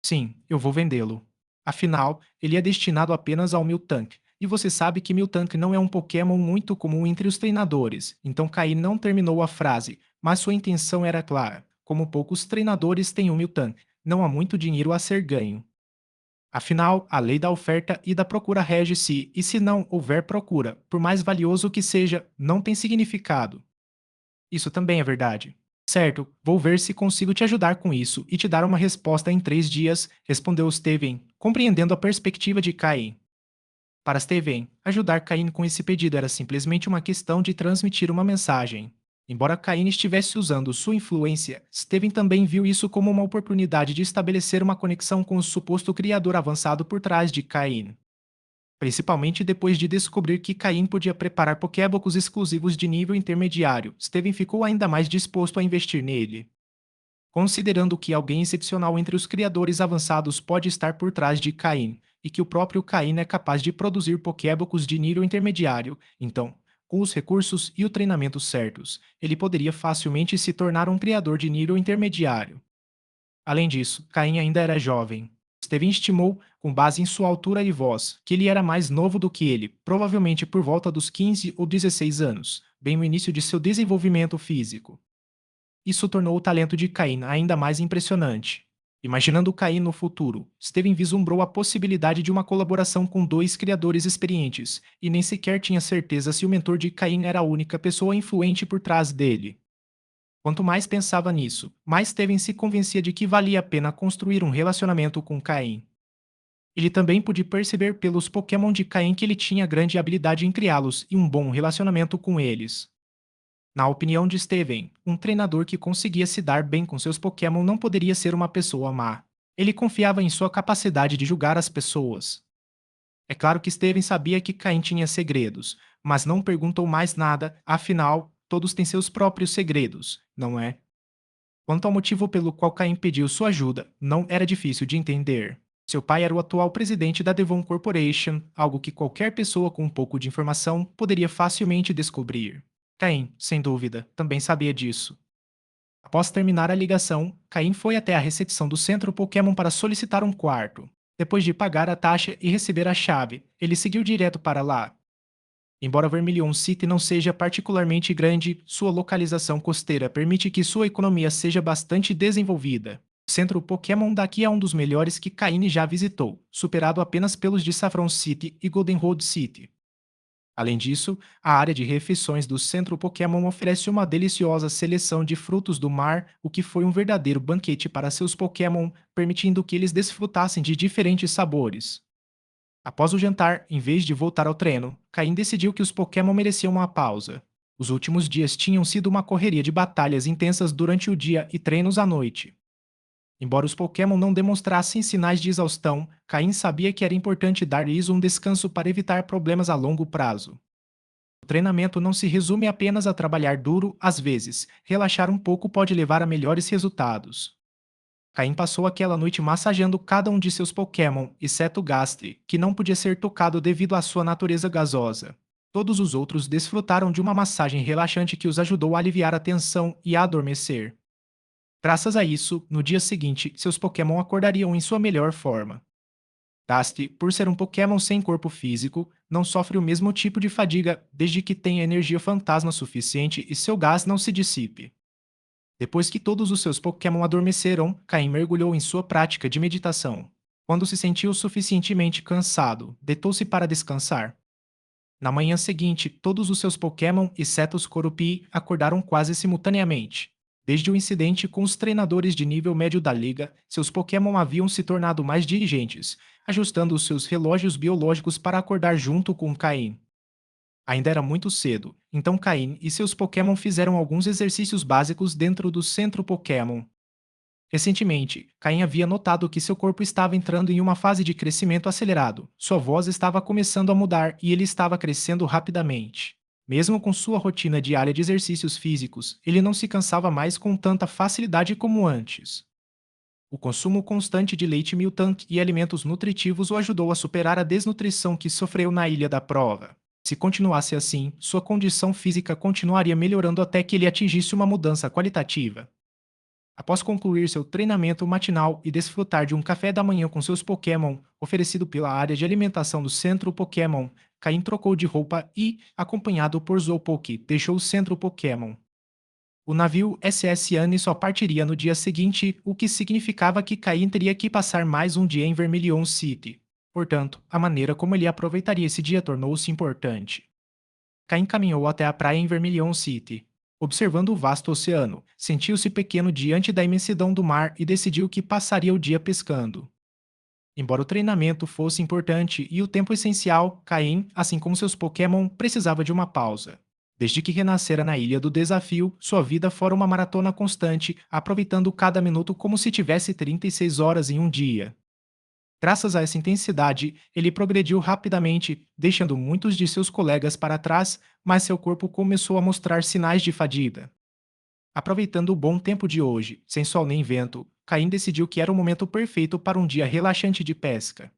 Sim, eu vou vendê-lo. Afinal, ele é destinado apenas ao Miltank, e você sabe que Miltank não é um Pokémon muito comum entre os treinadores, então Kai não terminou a frase, mas sua intenção era clara. Como poucos treinadores têm um Miltank, não há muito dinheiro a ser ganho. Afinal, a lei da oferta e da procura rege-se, e se não houver procura, por mais valioso que seja, não tem significado. Isso também é verdade. Certo, vou ver se consigo te ajudar com isso e te dar uma resposta em 3 dias, respondeu Steven, compreendendo a perspectiva de Cain. Para Steven, ajudar Cain com esse pedido era simplesmente uma questão de transmitir uma mensagem. Embora Cain estivesse usando sua influência, Steven também viu isso como uma oportunidade de estabelecer uma conexão com o suposto criador avançado por trás de Cain. Principalmente depois de descobrir que Caim podia preparar pokébocos exclusivos de nível intermediário, Steven ficou ainda mais disposto a investir nele. Considerando que alguém excepcional entre os criadores avançados pode estar por trás de Caim, e que o próprio Caim é capaz de produzir pokébocos de nível intermediário, então, com os recursos e o treinamento certos, ele poderia facilmente se tornar um criador de nível intermediário. Além disso, Caim ainda era jovem. Steven estimou, com base em sua altura e voz, que ele era mais novo do que ele, provavelmente por volta dos 15 ou 16 anos, bem no início de seu desenvolvimento físico. Isso tornou o talento de Caim ainda mais impressionante. Imaginando Caim no futuro, Steven vislumbrou a possibilidade de uma colaboração com dois criadores experientes, e nem sequer tinha certeza se o mentor de Caim era a única pessoa influente por trás dele. Quanto mais pensava nisso, mais Steven se convencia de que valia a pena construir um relacionamento com Caim. Ele também pôde perceber pelos Pokémon de Caim que ele tinha grande habilidade em criá-los e um bom relacionamento com eles. Na opinião de Steven, um treinador que conseguia se dar bem com seus Pokémon não poderia ser uma pessoa má. Ele confiava em sua capacidade de julgar as pessoas. É claro que Steven sabia que Caim tinha segredos, mas não perguntou mais nada, afinal, todos têm seus próprios segredos, não é? Quanto ao motivo pelo qual Caim pediu sua ajuda, não era difícil de entender. Seu pai era o atual presidente da Devon Corporation, algo que qualquer pessoa com um pouco de informação poderia facilmente descobrir. Caim, sem dúvida, também sabia disso. Após terminar a ligação, Caim foi até a recepção do centro Pokémon para solicitar um quarto. Depois de pagar a taxa e receber a chave, ele seguiu direto para lá. Embora Vermilion City não seja particularmente grande, sua localização costeira permite que sua economia seja bastante desenvolvida. O centro Pokémon daqui é um dos melhores que Kaine já visitou, superado apenas pelos de Saffron City e Goldenrod City. Além disso, a área de refeições do centro Pokémon oferece uma deliciosa seleção de frutos do mar, o que foi um verdadeiro banquete para seus Pokémon, permitindo que eles desfrutassem de diferentes sabores. Após o jantar, em vez de voltar ao treino, Caim decidiu que os Pokémon mereciam uma pausa. Os últimos dias tinham sido uma correria de batalhas intensas durante o dia e treinos à noite. Embora os Pokémon não demonstrassem sinais de exaustão, Caim sabia que era importante dar-lhes um descanso para evitar problemas a longo prazo. O treinamento não se resume apenas a trabalhar duro, às vezes, relaxar um pouco pode levar a melhores resultados. Caim passou aquela noite massageando cada um de seus Pokémon, exceto Gastly, que não podia ser tocado devido à sua natureza gasosa. Todos os outros desfrutaram de uma massagem relaxante que os ajudou a aliviar a tensão e a adormecer. Graças a isso, no dia seguinte, seus Pokémon acordariam em sua melhor forma. Gastly, por ser um Pokémon sem corpo físico, não sofre o mesmo tipo de fadiga desde que tenha energia fantasma suficiente e seu gás não se dissipe. Depois que todos os seus Pokémon adormeceram, Caim mergulhou em sua prática de meditação. Quando se sentiu suficientemente cansado, deitou-se para descansar. Na manhã seguinte, todos os seus Pokémon, exceto os Corupii, acordaram quase simultaneamente. Desde o incidente com os treinadores de nível médio da liga, seus Pokémon haviam se tornado mais diligentes, ajustando os seus relógios biológicos para acordar junto com Caim. Ainda era muito cedo, então Caim e seus Pokémon fizeram alguns exercícios básicos dentro do centro Pokémon. Recentemente, Caim havia notado que seu corpo estava entrando em uma fase de crescimento acelerado. Sua voz estava começando a mudar e ele estava crescendo rapidamente. Mesmo com sua rotina diária de exercícios físicos, ele não se cansava mais com tanta facilidade como antes. O consumo constante de leite Miltank e alimentos nutritivos o ajudou a superar a desnutrição que sofreu na ilha da prova. Se continuasse assim, sua condição física continuaria melhorando até que ele atingisse uma mudança qualitativa. Após concluir seu treinamento matinal e desfrutar de um café da manhã com seus Pokémon, oferecido pela área de alimentação do Centro Pokémon, Caim trocou de roupa e, acompanhado por Slowpoke, deixou o Centro Pokémon. O navio SS Annie só partiria no dia seguinte, o que significava que Caim teria que passar mais um dia em Vermilion City. Portanto, a maneira como ele aproveitaria esse dia tornou-se importante. Caim caminhou até a praia em Vermilion City. Observando o vasto oceano, sentiu-se pequeno diante da imensidão do mar e decidiu que passaria o dia pescando. Embora o treinamento fosse importante e o tempo essencial, Caim, assim como seus Pokémon, precisava de uma pausa. Desde que renascera na Ilha do Desafio, sua vida fora uma maratona constante, aproveitando cada minuto como se tivesse 36 horas em um dia. Graças a essa intensidade, ele progrediu rapidamente, deixando muitos de seus colegas para trás, mas seu corpo começou a mostrar sinais de fadiga. Aproveitando o bom tempo de hoje, sem sol nem vento, Caim decidiu que era o momento perfeito para um dia relaxante de pesca.